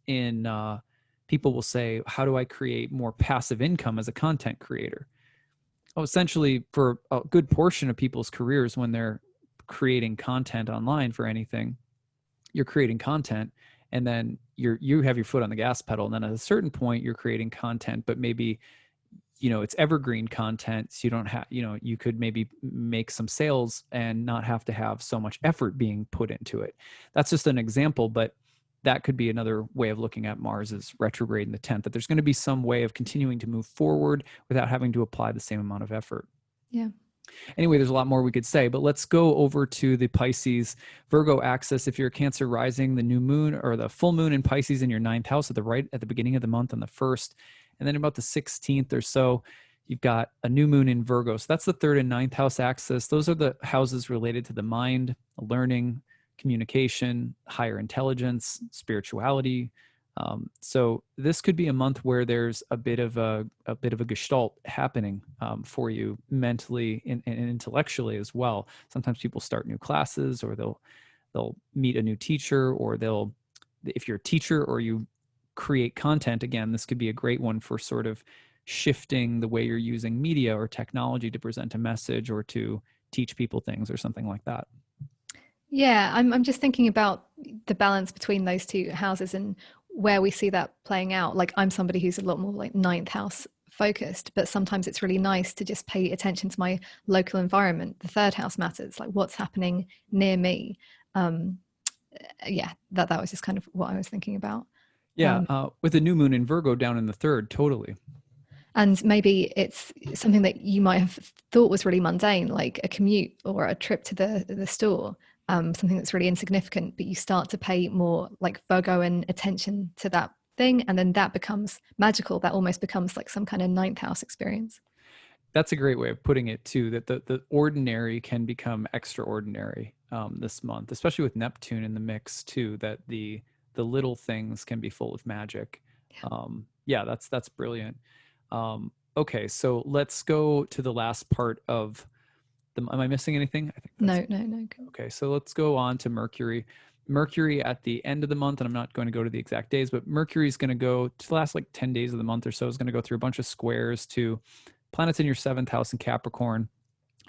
people will say, how do I create more passive income as a content creator? Essentially, for a good portion of people's careers, when they're creating content online for anything, you're creating content, and then you have your foot on the gas pedal, and then at a certain point you're creating content, but maybe it's evergreen content, so you don't have, you could maybe make some sales and not have to have so much effort being put into it. That's just an example, but that could be another way of looking at Mars's retrograde in the 10th, that there's going to be some way of continuing to move forward without having to apply the same amount of effort. Yeah. Anyway, there's a lot more we could say, but let's go over to the Pisces Virgo axis. If you're a Cancer rising, the new moon or the full moon in Pisces in your 9th house at the beginning of the month on the 1st, and then about the 16th or so, you've got a new moon in Virgo. So that's the 3rd and 9th house axis. Those are the houses related to the mind, learning, communication, higher intelligence, spirituality. So this could be a month where there's a bit of a gestalt happening for you mentally and intellectually as well. Sometimes people start new classes, or they'll meet a new teacher, or if you're a teacher or you create content, again, this could be a great one for sort of shifting the way you're using media or technology to present a message or to teach people things or something like that. Yeah, I'm just thinking about the balance between those two houses and where we see that playing out. Like, I'm somebody who's a lot more like 9th house focused, but sometimes it's really nice to just pay attention to my local environment. The 3rd house matters, like what's happening near me. yeah, that was just kind of what I was thinking about. Yeah, Um, with a new moon in Virgo down in the third, totally. and maybe it's something that you might have thought was really mundane, like a commute or a trip to the store, something that's really insignificant, but you start to pay more like Virgoan attention to that thing, and then that becomes magical. That almost becomes like some kind of ninth house experience. That's a great way of putting it too, that the ordinary can become extraordinary this month, especially with Neptune in the mix too, that the little things can be full of magic. Yeah, that's brilliant. Okay, so let's go to the last part of the, am I missing anything? I think that's No. okay. So let's go on to Mercury. Mercury at the end of the month, and I'm not going to go to the exact days, but Mercury is going to go to the last like 10 days of the month or so, is going to go through a bunch of squares to planets in your seventh house in Capricorn,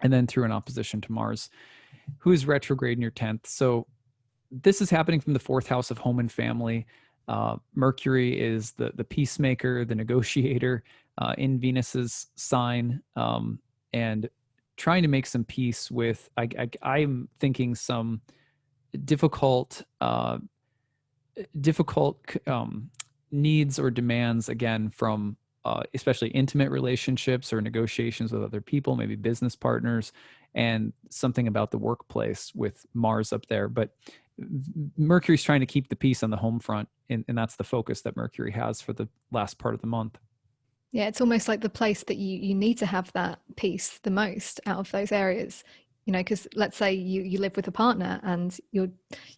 and then through an opposition to Mars, who is retrograde in your 10th. So this is happening from the fourth house of home and family. Mercury is the peacemaker, the negotiator in Venus's sign, and trying to make some peace with, I'm thinking some difficult needs or demands, again, from especially intimate relationships or negotiations with other people, maybe business partners, and something about the workplace with Mars up there. But Mercury's trying to keep the peace on the home front, and that's the focus that Mercury has for the last part of the month. Yeah, it's almost like the place that you need to have that peace the most out of those areas. You know, because let's say you live with a partner and you're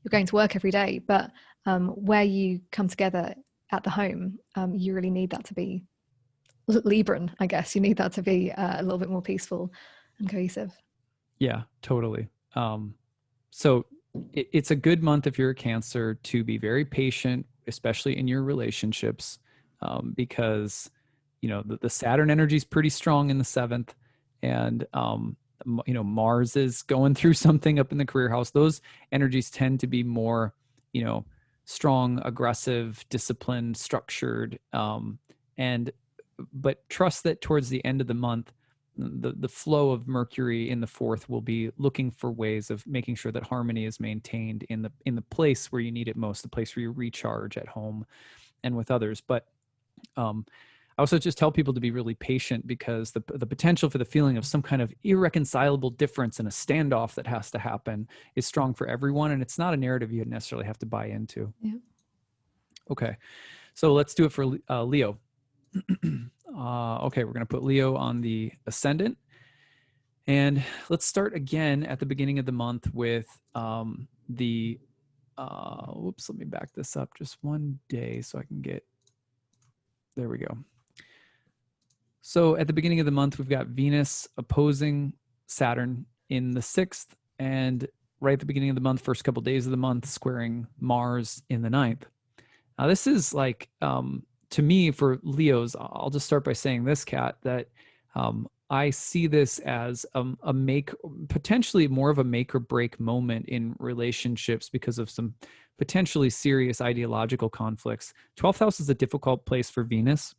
going to work every day, but where you come together at the home, you really need that to be Libran, I guess. You need that to be a little bit more peaceful and cohesive. Yeah, totally. So it's a good month if you're a Cancer to be very patient, especially in your relationships, because the Saturn energy is pretty strong in the seventh, and Mars is going through something up in the career house. Those energies tend to be more, strong, aggressive, disciplined, structured, and but trust that towards the end of the month, the flow of Mercury in the fourth will be looking for ways of making sure that harmony is maintained in the place where you need it most, the place where you recharge at home and with others. But I also just tell people to be really patient, because the potential for the feeling of some kind of irreconcilable difference in a standoff that has to happen is strong for everyone, and it's not a narrative you necessarily have to buy into. Yeah. Okay, so let's do it for Leo. Okay, we're going to put Leo on the ascendant. And let's start again at the beginning of the month with whoops, let me back this up just one day so I can get, there we go. So at the beginning of the month, we've got Venus opposing Saturn in the sixth, and right at the beginning of the month, first couple of days of the month, squaring Mars in the ninth. Now, this is like, to me, for Leos, I'll just start by saying this, Kat, that I see this as potentially more of a make or break moment in relationships because of some potentially serious ideological conflicts. 12th house is a difficult place for Venus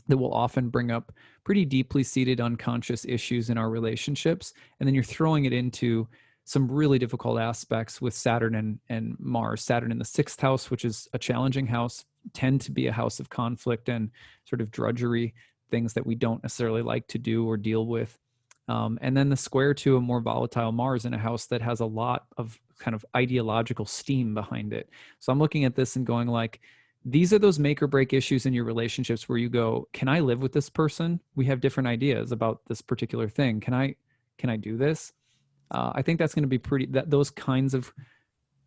that will often bring up pretty deeply seated unconscious issues in our relationships. And then you're throwing it into some really difficult aspects with Saturn and Mars. Saturn in the sixth house, which is a challenging house, tend to be a house of conflict and sort of drudgery, things that we don't necessarily like to do or deal with. And then the square to a more volatile Mars in a house that has a lot of kind of ideological steam behind it. So I'm looking at this and going like, these are those make or break issues in your relationships where you go, can I live with this person? We have different ideas about this particular thing. Can I do this? I think that's going to be those kinds of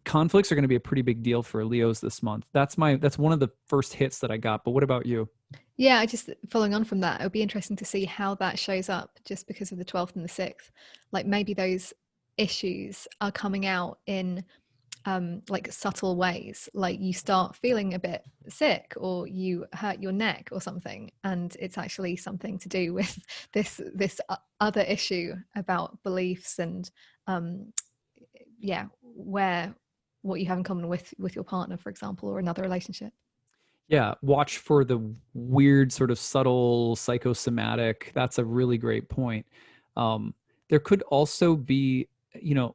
conflicts are going to be a pretty big deal for Leos this month. That's one of the first hits that I got. But what about you? Yeah, I just following on from that, it would be interesting to see how that shows up just because of the 12th and the 6th. Like maybe those issues are coming out in like subtle ways, like you start feeling a bit sick or you hurt your neck or something, and it's actually something to do with this other issue about beliefs and what you have in common with your partner, for example, or another relationship. Yeah, watch for the weird sort of subtle psychosomatic. That's a really great point. There could also be,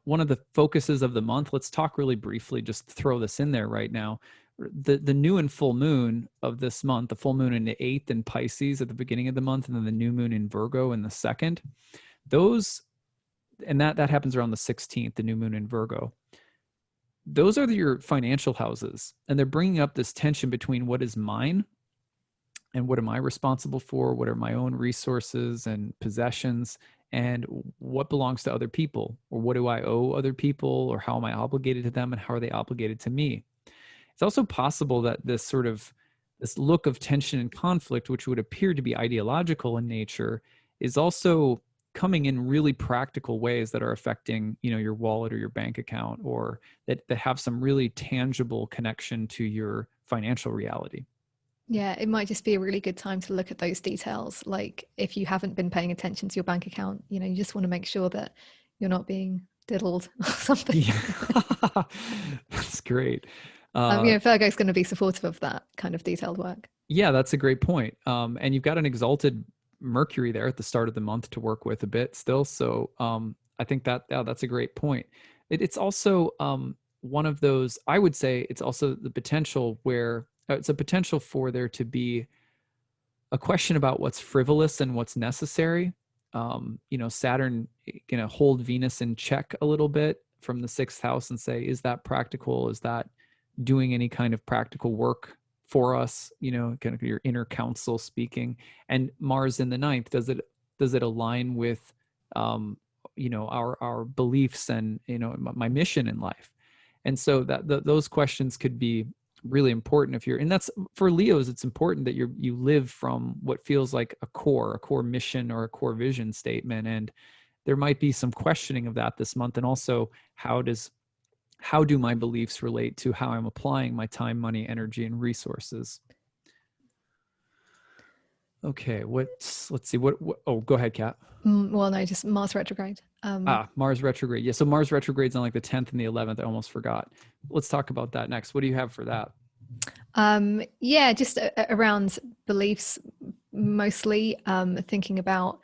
one of the focuses of the month, let's talk really briefly, just throw this in there right now. The new and full moon of this month, the full moon in the 8th in Pisces at the beginning of the month, and then the new moon in Virgo in the 2nd, those, and that happens around the 16th, the new moon in Virgo. Those are your financial houses, and they're bringing up this tension between what is mine and what am I responsible for, what are my own resources and possessions, and what belongs to other people, or what do I owe other people, or how am I obligated to them, and how are they obligated to me. It's also possible that this look of tension and conflict, which would appear to be ideological in nature, is also coming in really practical ways that are affecting, your wallet or your bank account, or that have some really tangible connection to your financial reality. Yeah, it might just be a really good time to look at those details. Like if you haven't been paying attention to your bank account, you just want to make sure that you're not being diddled or something. Yeah. That's great. Virgo's going to be supportive of that kind of detailed work. Yeah, that's a great point. And you've got an exalted Mercury there at the start of the month to work with a bit still. So I think that's a great point. It's also one of those, I would say it's also the potential where it's a potential for there to be a question about what's frivolous and what's necessary. Saturn going to hold Venus in check a little bit from the 6th house and say, is that practical? Is that doing any kind of practical work for us? Kind of your inner counsel speaking. And Mars in the 9th, does it align with, our beliefs and, my mission in life? And so those questions could be really important and that's for Leos. It's important that you live from what feels like a core mission or a core vision statement. And there might be some questioning of that this month. And also how do my beliefs relate to how I'm applying my time, money, energy, and resources? Okay, let's see. Oh, go ahead, Kat. Well, no, just Mars retrograde. Mars retrograde. Yeah, so Mars retrograde's on like the 10th and the 11th. I almost forgot. Let's talk about that next. What do you have for that? Yeah, just around beliefs, mostly thinking about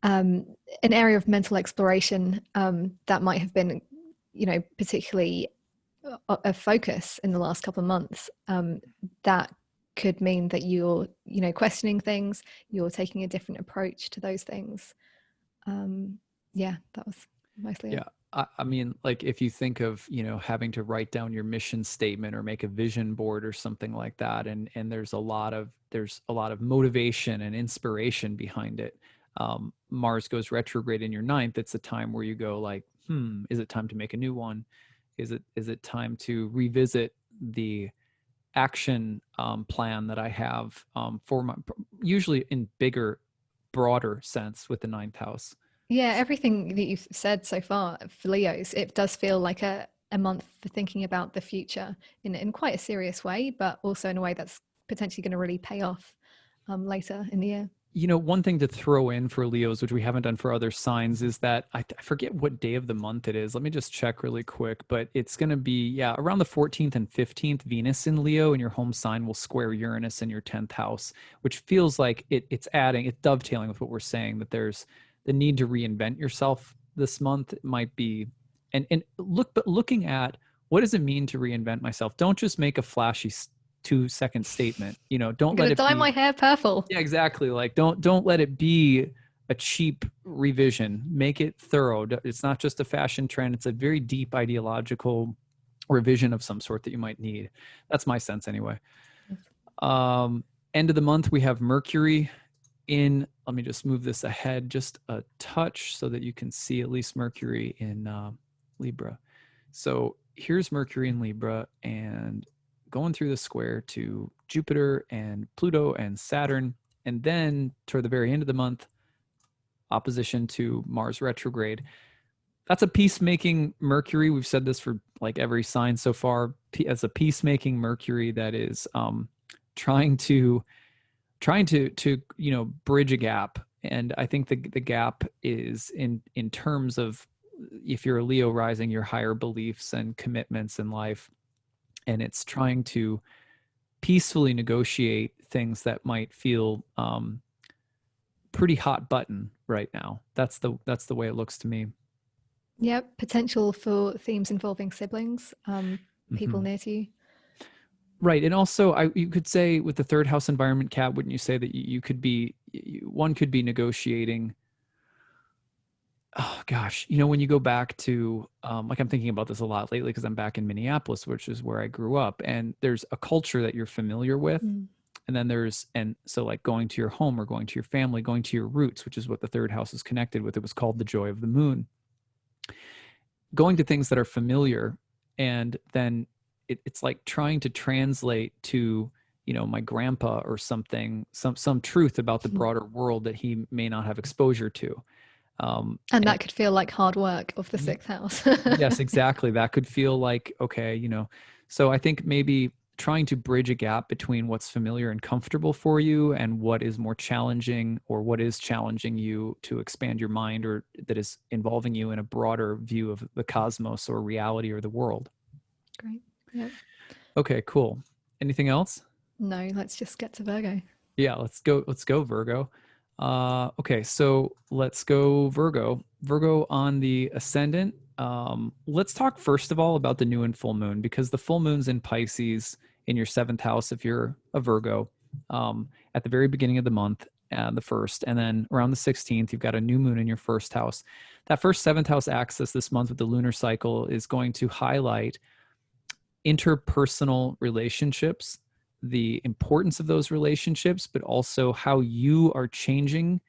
an area of mental exploration that might have been, particularly a focus in the last couple of months. That could mean that you're, questioning things, you're taking a different approach to those things. Yeah, that was mostly it. I mean, like if you think of, having to write down your mission statement or make a vision board or something like that, and there's a lot of motivation and inspiration behind it. Mars goes retrograde in your 9th. It's a time where you go like, is it time to make a new one? Is it time to revisit the action plan that I have for my, usually in bigger, broader sense with the 9th house? Yeah, everything that you've said so far for Leos, it does feel like a month for thinking about the future in quite a serious way, but also in a way that's potentially going to really pay off later in the year. One thing to throw in for Leos, which we haven't done for other signs, is that I forget what day of the month it is. Let me just check really quick, but it's going to be, around the 14th and 15th. Venus in Leo and your home sign will square Uranus in your 10th house, which feels like it's dovetailing with what we're saying, that there's the need to reinvent yourself this month. It might be, looking at what does it mean to reinvent myself? Don't just make a flashy 2-second statement. Don't let it dye be my hair purple. Yeah, exactly. Like don't let it be a cheap revision. Make it thorough. It's not just a fashion trend. It's a very deep ideological revision of some sort that you might need. That's my sense anyway. End of the month, we have Mercury in, let me just move this ahead just a touch so that you can see at least Mercury in Libra. So here's Mercury in Libra and going through the square to Jupiter and Pluto and Saturn. And then toward the very end of the month, opposition to Mars retrograde. That's a peacemaking Mercury. We've said this for like every sign so far, as a peacemaking Mercury that is trying to bridge a gap. And I think the gap is in terms of, if you're a Leo rising, your higher beliefs and commitments in life. And it's trying to peacefully negotiate things that might feel pretty hot button right now. That's the way it looks to me. Yeah, potential for themes involving siblings, people Hmm. near to you. Right. And also you could say with the third house environment, Cat, wouldn't you say that you could be, one could be negotiating, oh gosh, when you go back to, like I'm thinking about this a lot lately because I'm back in Minneapolis, which is where I grew up, and there's a culture that you're familiar with. Mm. And then and so like going to your home or going to your family, going to your roots, which is what the third house is connected with. It was called the joy of the moon. Going to things that are familiar, and then it's like trying to translate to my grandpa or something, some truth about the broader world that he may not have exposure to. And And that could feel like hard work of the sixth house. yes, exactly, that could feel like, okay, so I think maybe trying to bridge a gap between what's familiar and comfortable for you and what is more challenging, or what is challenging you to expand your mind, or that is involving you in a broader view of the cosmos or reality or the world. Great. Yeah. Okay, cool. Anything else? No, let's just get to Virgo. Yeah, let's go Virgo. Okay, so let's go Virgo. Virgo on the ascendant. Let's talk first of all about the new and full moon, because the full moon's in Pisces in your seventh house if you're a Virgo, at the very beginning of the month, the first, and then around the 16th, you've got a new moon in your first house. That first seventh house axis this month with the lunar cycle is going to highlight interpersonal relationships, the importance of those relationships, but also how you are changing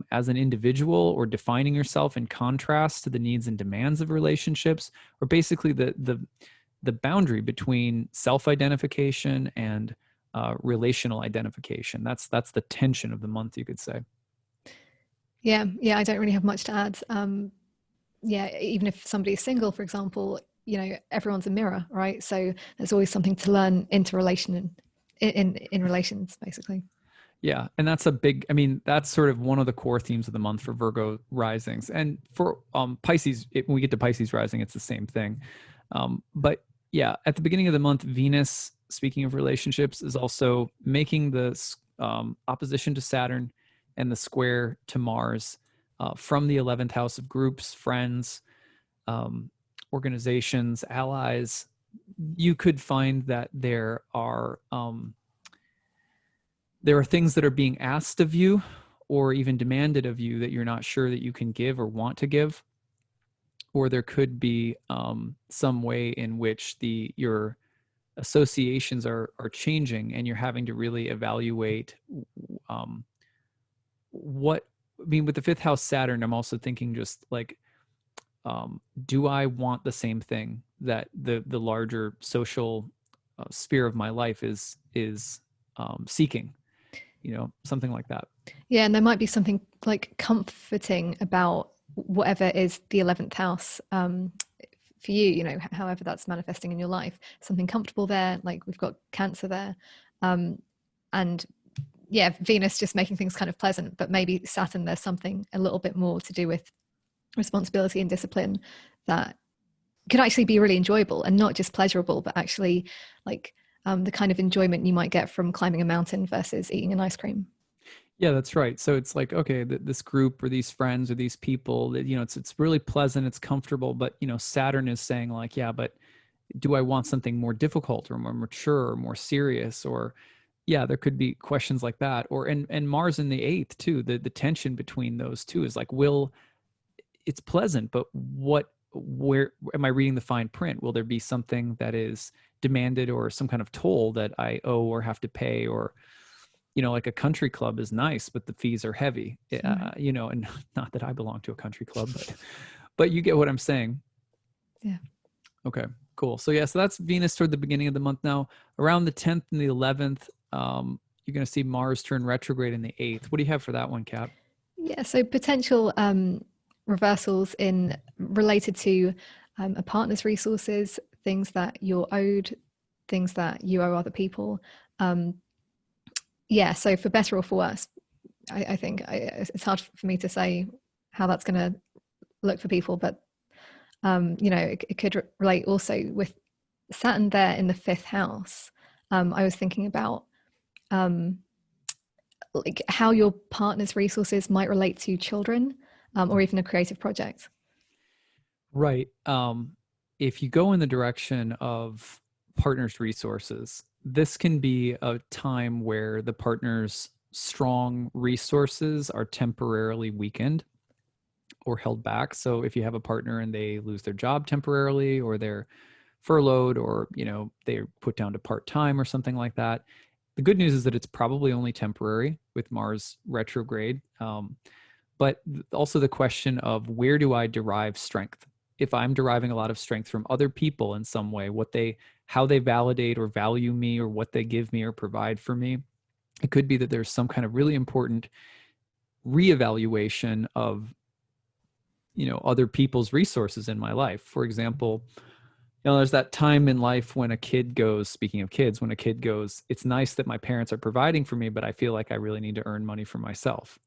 as an individual, or defining yourself in contrast to the needs and demands of relationships, or basically the boundary between self-identification and relational identification. That's the tension of the month, you could say. Yeah, I don't really have much to add. Yeah, even if somebody's single, for example, everyone's a mirror, right? So there's always something to learn interrelation in relations, basically. Yeah, and that's a big, I mean, that's sort of one of the core themes of the month for Virgo risings. And for Pisces, when we get to Pisces rising, it's the same thing. But yeah, at the beginning of the month, Venus, speaking of relationships, is also making the opposition to Saturn and the square to Mars from the 11th house of groups, friends, um, organizations, allies. You could find that there are things that are being asked of you or even demanded of you that you're not sure that you can give or want to give. Or there could be some way in which your associations are changing, and you're having to really evaluate what, I mean, with the fifth house Saturn, I'm also thinking just like, do I want the same thing that the larger social sphere of my life is seeking? Something like that. Yeah, and there might be something like comforting about whatever is the 11th house for you, however that's manifesting in your life. Something comfortable there, like we've got Cancer there. And yeah, Venus just making things kind of pleasant, but maybe Saturn, there's something a little bit more to do with responsibility and discipline that could actually be really enjoyable and not just pleasurable, but actually like the kind of enjoyment you might get from climbing a mountain versus eating an ice cream. Yeah, that's right. So it's like, okay, this group or these friends or these people that, it's really pleasant, it's comfortable, but, Saturn is saying like, yeah, but do I want something more difficult or more mature or more serious? Or yeah, there could be questions like that. Or, and Mars in the eighth too, the tension between those two is like, it's pleasant, but where am I reading the fine print? Will there be something that is demanded, or some kind of toll that I owe or have to pay? Or, like a country club is nice, but the fees are heavy, and not that I belong to a country club, but you get what I'm saying. Yeah. Okay, cool. So yeah, so that's Venus toward the beginning of the month. Now around the 10th and the 11th, you're going to see Mars turn retrograde in the 8th. What do you have for that one, Cap? Yeah, so potential reversals in related to a partner's resources, things that you're owed, things that you owe other people. Yeah, so for better or for worse, I think it's hard for me to say how that's going to look for people, but it could relate also with Saturn there in the fifth house. I was thinking about like how your partner's resources might relate to children, or even a creative project. Right. If you go in the direction of partners' resources, this can be a time where the partner's strong resources are temporarily weakened or held back. So if you have a partner and they lose their job temporarily, or they're furloughed, or they're put down to part-time or something like that, the good news is that it's probably only temporary with Mars retrograde. But also the question of, where do I derive strength? If I'm deriving a lot of strength from other people in some way, how they validate or value me, or what they give me or provide for me, it could be that there's some kind of really important reevaluation of other people's resources in my life. For example, there's that time in life when a kid goes, speaking of kids, when a kid goes, it's nice that my parents are providing for me, but I feel like I really need to earn money for myself.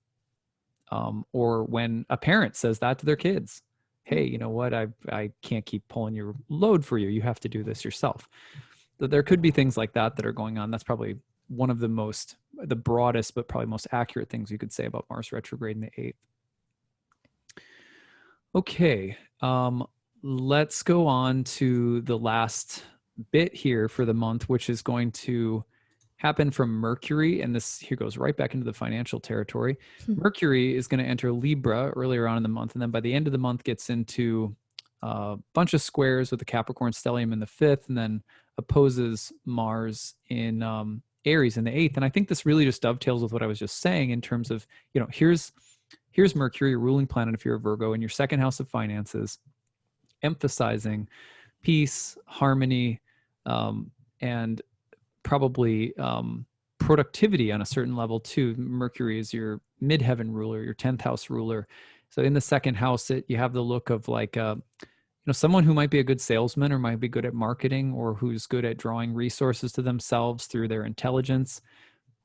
Or when a parent says that to their kids, hey, you know what, I can't keep pulling your load for you, you have to do this yourself. There could be things like that that are going on. That's probably one of the broadest but probably most accurate things you could say about Mars retrograde in the 8th. Okay, let's go on to the last bit here for the month, which is going to happen from Mercury. And this here goes right back into the financial territory. Mercury is going to enter Libra earlier on in the month, and then by the end of the month gets into a bunch of squares with the Capricorn stellium in the 5th, and then opposes Mars in Aries in the 8th. And I think this really just dovetails with what I was just saying in terms of, here's Mercury, your ruling planet if you're a Virgo, in your second house of finances, emphasizing peace, harmony, and probably productivity on a certain level too. Mercury is your midheaven ruler, your 10th house ruler. So in the second house, you have the look of like someone who might be a good salesman, or might be good at marketing, or who's good at drawing resources to themselves through their intelligence.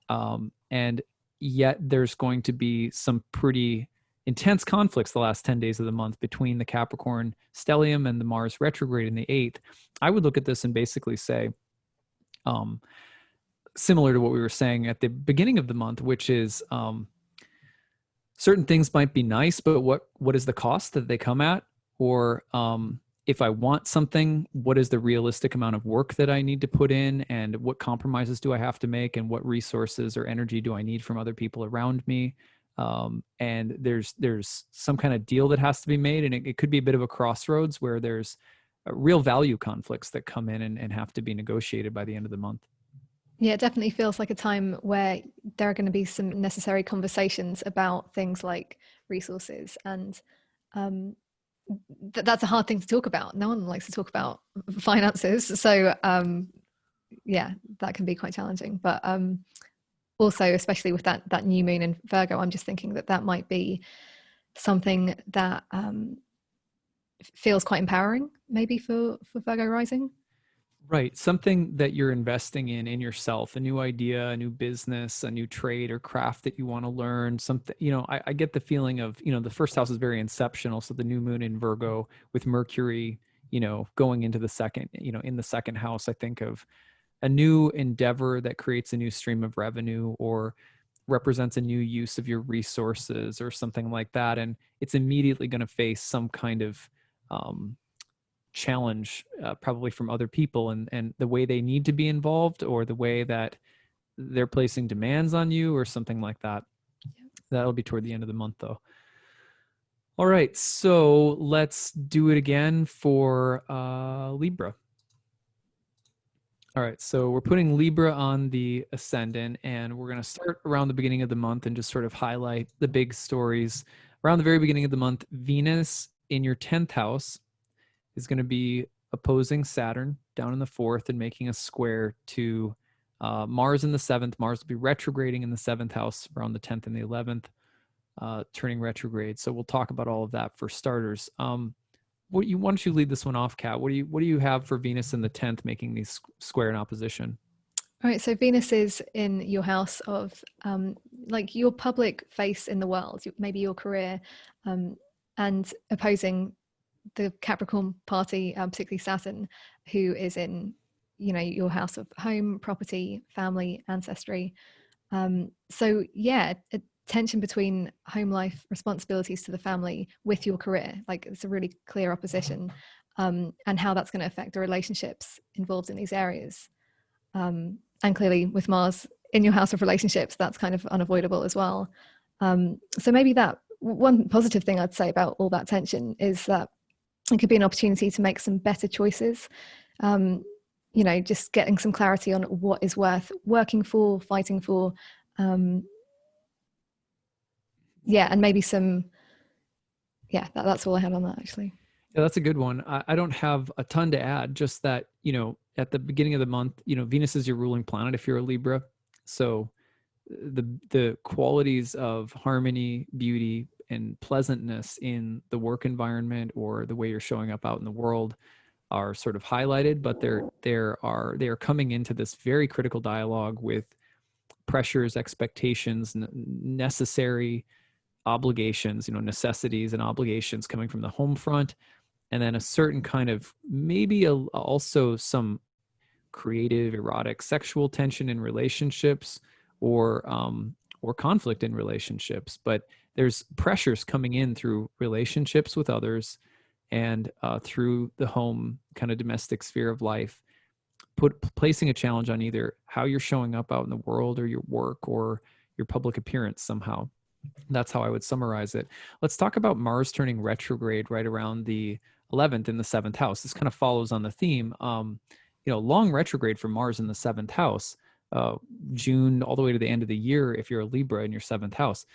And yet there's going to be some pretty intense conflicts the last 10 days of the month between the Capricorn stellium and the Mars retrograde in the 8th. I would look at this and basically say, similar to what we were saying at the beginning of the month, which is certain things might be nice, but what is the cost that they come at? Or if I want something, what is the realistic amount of work that I need to put in, and what compromises do I have to make, and what resources or energy do I need from other people around me? And there's some kind of deal that has to be made, and it could be a bit of a crossroads where there's real value conflicts that come in and have to be negotiated by the end of the month. Yeah, it definitely feels like a time where there are going to be some necessary conversations about things like resources, and that's a hard thing to talk about. No one likes to talk about finances, so yeah, that can be quite challenging. But also, especially with that new moon in Virgo, I'm just thinking that might be something that feels quite empowering, maybe for Virgo rising. Right. Something that you're investing in yourself, a new idea, a new business, a new trade or craft that you want to learn. Something, I get the feeling of, the first house is very inceptional. So the new moon in Virgo with Mercury, going into the second, in the second house, I think of a new endeavor that creates a new stream of revenue, or represents a new use of your resources or something like that. And it's immediately going to face some kind of, challenge, probably from other people, and the way they need to be involved, or the way that they're placing demands on you, or something like that. That'll be toward the end of the month though. All right, so let's do it again for Libra. All right, so we're putting Libra on the ascendant, and we're going to start around the beginning of the month and just sort of highlight the big stories. Around the very beginning of the month, Venus in your 10th house is going to be opposing Saturn down in the 4th and making a square to Mars in the 7th. Mars will be retrograding in the 7th house around the 10th and the 11th, turning retrograde. So we'll talk about all of that for starters. Why don't you lead this one off, Kat? What do you have for Venus in the 10th making these square in opposition? All right, so Venus is in your house of like your public face in the world, maybe your career, and opposing the Capricorn party, particularly Saturn, who is in, your house of home, property, family, ancestry. So yeah, tension between home life responsibilities to the family with your career. Like it's a really clear opposition, and how that's going to affect the relationships involved in these areas. And clearly with Mars in your house of relationships, that's kind of unavoidable as well. So maybe that one positive thing I'd say about all that tension is that it could be an opportunity to make some better choices. Just getting some clarity on what is worth working for, fighting for. And maybe that's all I had on that, actually. Yeah, that's a good one. I don't have a ton to add, just that, at the beginning of the month, Venus is your ruling planet if you're a Libra. So the qualities of harmony, beauty, and pleasantness in the work environment or the way you're showing up out in the world are sort of highlighted, but they are coming into this very critical dialogue with pressures, expectations, necessary obligations, necessities and obligations coming from the home front, and then a certain kind of maybe also some creative, erotic, sexual tension in relationships or conflict in relationships. But there's pressures coming in through relationships with others and through the home kind of domestic sphere of life, placing a challenge on either how you're showing up out in the world or your work or your public appearance somehow. That's how I would summarize it. Let's talk about Mars turning retrograde right around the 11th in the 7th house. This kind of follows on the theme. Long retrograde for Mars in the 7th house, June all the way to the end of the year. If you're a Libra in your 7th house,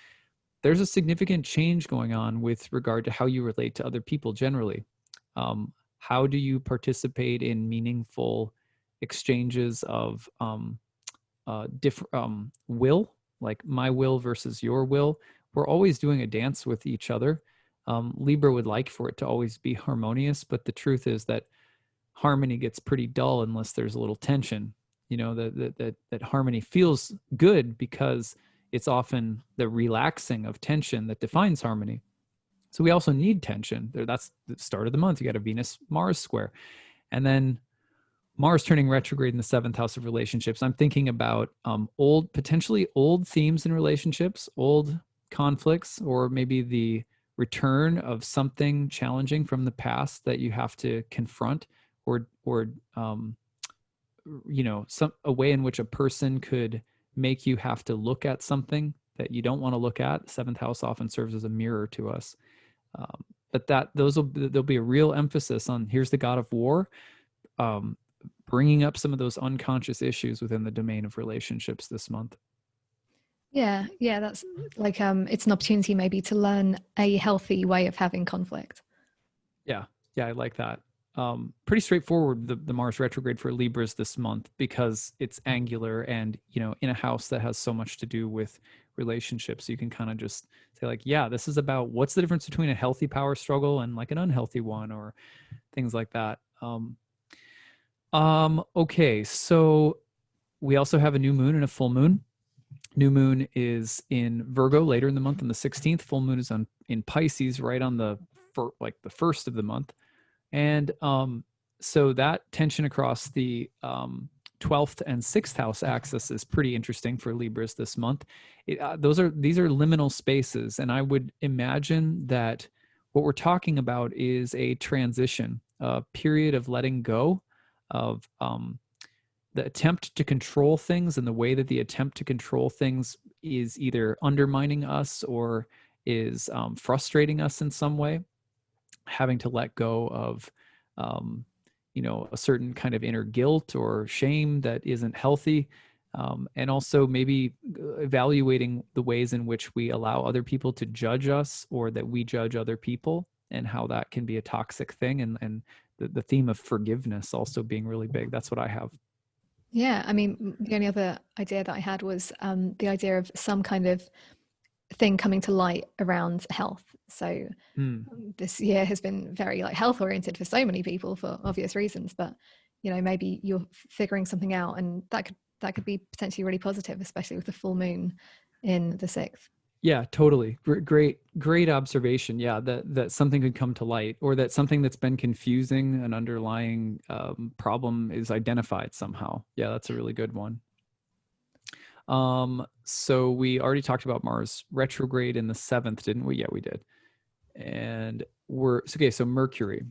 there's a significant change going on with regard to how you relate to other people generally. How do you participate in meaningful exchanges of different will, like my will versus your will? We're always doing a dance with each other. Libra would like for it to always be harmonious, but the truth is that harmony gets pretty dull unless there's a little tension. That harmony feels good because it's often the relaxing of tension that defines harmony. So we also need tension. That's the start of the month. You got a Venus-Mars square. And then Mars turning retrograde in the 7th house of relationships. I'm thinking about potentially old themes in relationships, old conflicts, or maybe the return of something challenging from the past that you have to confront, or a way in which a person could make you have to look at something that you don't want to look at. The 7th house often serves as a mirror to us. But there'll be a real emphasis on, here's the god of war, bringing up some of those unconscious issues within the domain of relationships this month. Yeah, that's like it's an opportunity maybe to learn a healthy way of having conflict. Yeah, I like that. Pretty straightforward, the Mars retrograde for Libras this month, because it's angular and, in a house that has so much to do with relationships. You can kind of just say like, yeah, this is about what's the difference between a healthy power struggle and like an unhealthy one, or things like that. Okay, so we also have a new moon and a full moon. New moon is in Virgo later in the month on the 16th. Full moon is in Pisces right on the first of the month. And so that tension across the 12th and 6th house axis is pretty interesting for Libras this month. These are liminal spaces, and I would imagine that what we're talking about is a transition, a period of letting go of the attempt to control things, and the way that the attempt to control things is either undermining us or is frustrating us in some way. Having to let go of a certain kind of inner guilt or shame that isn't healthy, and also maybe evaluating the ways in which we allow other people to judge us, or that we judge other people, and how that can be a toxic thing, and the theme of forgiveness also being really big. That's what I have. Yeah, I mean, the only other idea that I had was the idea of some kind of thing coming to light around health. So this year has been very health oriented for so many people for obvious reasons, but maybe you're figuring something out, and that could be potentially really positive, especially with the full moon in the 6th. Yeah, totally. Great observation. Yeah, that something could come to light, or that something that's been confusing, an underlying problem, is identified somehow. Yeah, that's a really good one. So we already talked about Mars retrograde in the 7th, didn't we? Yeah, we did. And okay, so Mercury.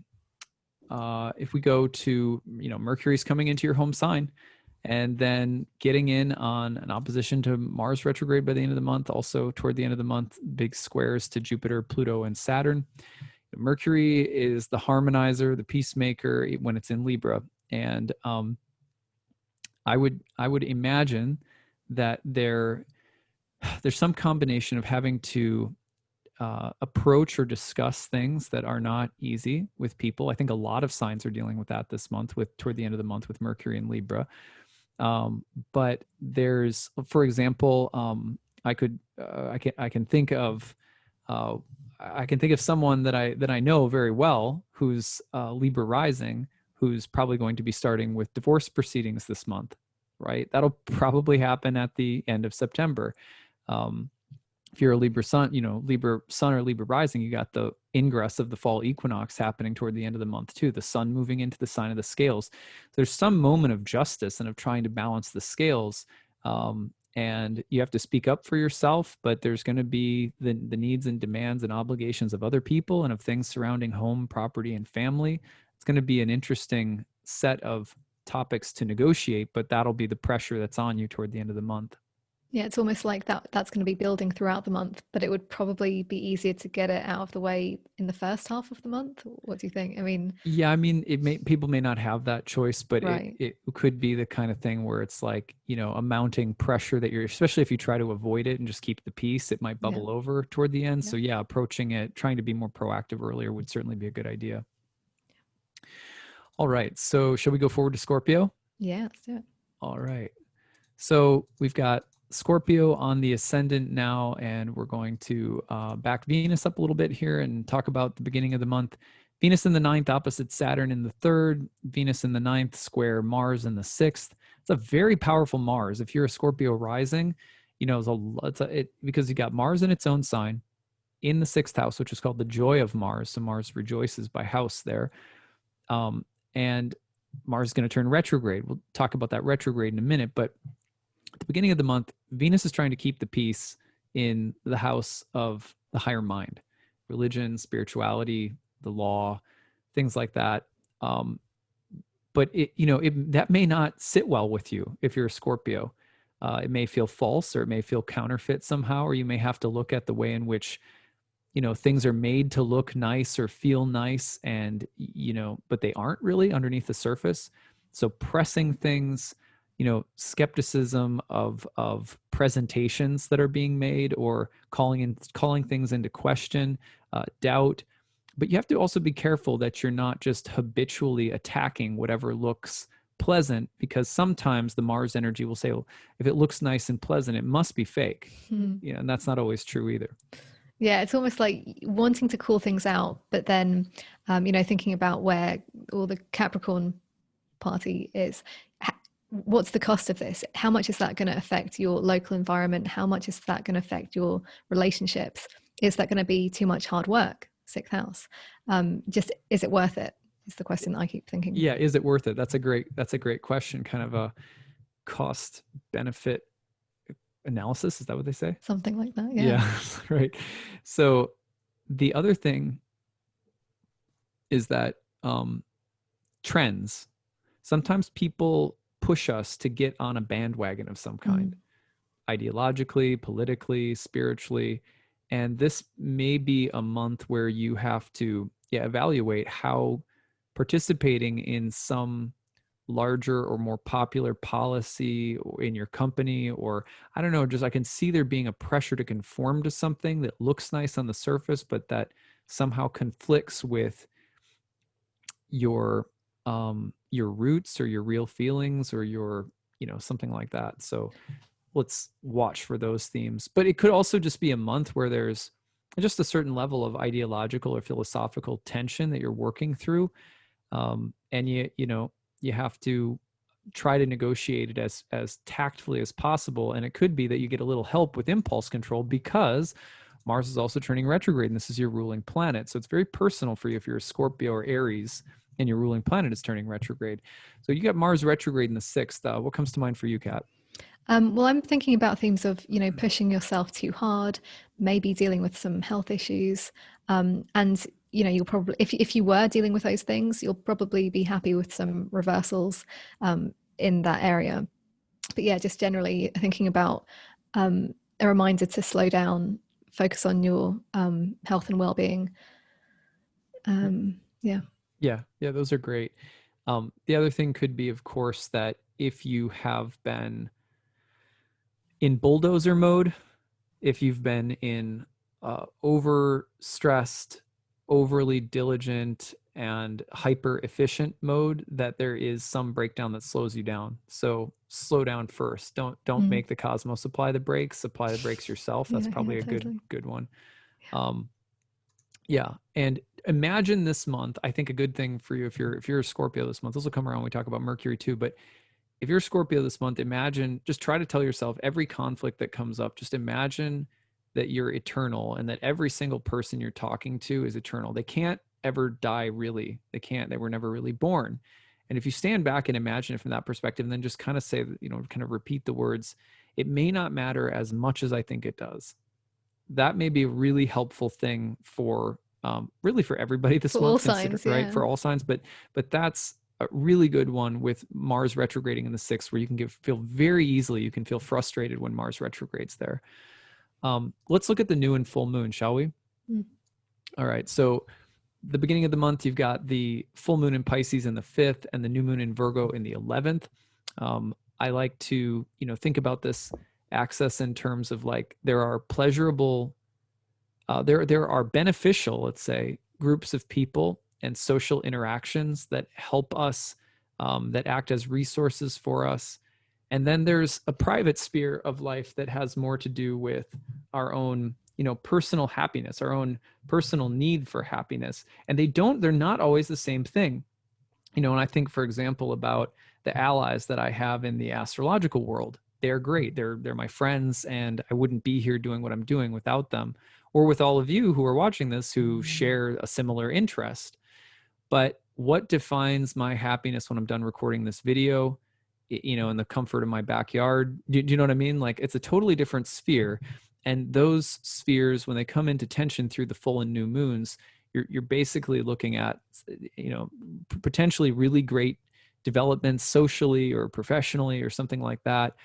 If we go to, Mercury's coming into your home sign and then getting in on an opposition to Mars retrograde by the end of the month. Also toward the end of the month, big squares to Jupiter, Pluto, and Saturn. Mercury is the harmonizer, the peacemaker when it's in Libra. And I would imagine that there's some combination of having to approach or discuss things that are not easy with people. I think a lot of signs are dealing with that this month, toward the end of the month with Mercury and Libra. But there's, for example, I can think of someone that I know very well who's Libra rising, who's probably going to be starting with divorce proceedings this month, right? That'll probably happen at the end of September. If you're a Libra sun, Libra sun or Libra rising, you got the ingress of the fall equinox happening toward the end of the month too. The sun moving into the sign of the scales. There's some moment of justice and of trying to balance the scales. And you have to speak up for yourself, but there's going to be the needs and demands and obligations of other people and of things surrounding home, property, and family. It's going to be an interesting set of topics to negotiate, but that'll be the pressure that's on you toward the end of the month. Yeah, it's almost like that's going to be building throughout the month, but it would probably be easier to get it out of the way in the first half of the month. What do you think? I mean, yeah, people may not have that choice, but right. it could be the kind of thing where it's like, a mounting pressure that especially if you try to avoid it and just keep the peace, it might bubble over toward the end. So yeah, approaching it, trying to be more proactive earlier would certainly be a good idea. All right. So shall we go forward to Scorpio? Yeah, let's do it. All right. So we've got Scorpio on the ascendant now, and we're going to back Venus up a little bit here and talk about the beginning of the month. Venus in the 9th opposite Saturn in the 3rd, Venus in the 9th square Mars in the 6th. It's a very powerful Mars. If you're a Scorpio rising, because you got Mars in its own sign in the 6th house, which is called the joy of Mars. So Mars rejoices by house there. And Mars is going to turn retrograde. We'll talk about that retrograde in a minute, but at the beginning of the month, Venus is trying to keep the peace in the house of the higher mind, religion, spirituality, the law, things like that. But that may not sit well with you if you're a Scorpio. It may feel false, or it may feel counterfeit somehow, or you may have to look at the way in which things are made to look nice or feel nice, and but they aren't really underneath the surface. So pressing things, skepticism of presentations that are being made, or calling things into question, doubt. But you have to also be careful that you're not just habitually attacking whatever looks pleasant, because sometimes the Mars energy will say, well, if it looks nice and pleasant, it must be fake. And that's not always true either. Yeah, it's almost like wanting to call things out, but then, thinking about where all the Capricorn party is. What's the cost of this? How much is that going to affect your local environment? How much is that going to affect your relationships? Is that going to be too much hard work? 6th house. Just, is it worth it? Is the question that I keep thinking. Yeah, is it worth it? That's a great question. Kind of a cost benefit analysis. Is that what they say? Something like that. Yeah. Right. So the other thing is that trends. Sometimes people push us to get on a bandwagon of some kind, ideologically, politically, spiritually. And this may be a month where you have to evaluate how participating in some larger or more popular policy in your company, or I don't know, just I can see there being a pressure to conform to something that looks nice on the surface, but that somehow conflicts with your roots or your real feelings, or your, something like that. So let's watch for those themes. But it could also just be a month where there's just a certain level of ideological or philosophical tension that you're working through. And you have to try to negotiate it as tactfully as possible. And it could be that you get a little help with impulse control, because Mars is also turning retrograde, and this is your ruling planet. So it's very personal for you if you're a Scorpio or Aries and your ruling planet is turning retrograde. So you got Mars retrograde in the 6th. What comes to mind for you, Kat? Well, I'm thinking about themes of, pushing yourself too hard, maybe dealing with some health issues. And, you'll probably, if you were dealing with those things, you'll probably be happy with some reversals in that area. But yeah, just generally thinking about a reminder to slow down, focus on your health and well-being. Yeah. Yeah, those are great. The other thing could be, of course, that if you have been in bulldozer mode, if you've been in over stressed, overly diligent, and hyper efficient mode, that there is some breakdown that slows you down. So slow down first. Don't make the cosmos apply the brakes. Apply the brakes yourself. That's probably a totally. good one. Yeah, and imagine this month. I think a good thing for you, if you're a Scorpio this month, this will come around when we talk about Mercury too, but if you're a Scorpio this month, imagine, just try to tell yourself every conflict that comes up, just imagine that you're eternal and that every single person you're talking to is eternal. They can't ever die, really. They were never really born. And if you stand back and imagine it from that perspective, and then just kind of say, kind of repeat the words, it may not matter as much as I think it does. That may be a really helpful thing for really for everybody this for month, all signs, right? yeah. For all signs, but that's a really good one with Mars retrograding in the 6th, where you can feel very easily, you can feel frustrated when Mars retrogrades there. Let's look at the new and full moon, shall we? All right. So the beginning of the month, you've got the full moon in Pisces in the 5th and the new moon in Virgo in the 11th. I like to, think about this axis in terms of like, there are pleasurable, there are beneficial, let's say, groups of people and social interactions that help us, that act as resources for us. And then there's a private sphere of life that has more to do with our own, personal happiness, our own personal need for happiness. And they're not always the same thing. And I think, for example, about the allies that I have in the astrological world. They're great. They're my friends, and I wouldn't be here doing what I'm doing without them, or with all of you who are watching this who share a similar interest. But what defines my happiness when I'm done recording this video, in the comfort of my backyard? Do you know what I mean? Like, it's a totally different sphere. And those spheres, when they come into tension through the full and new moons, you're basically looking at, potentially really great developments socially or professionally or something like that.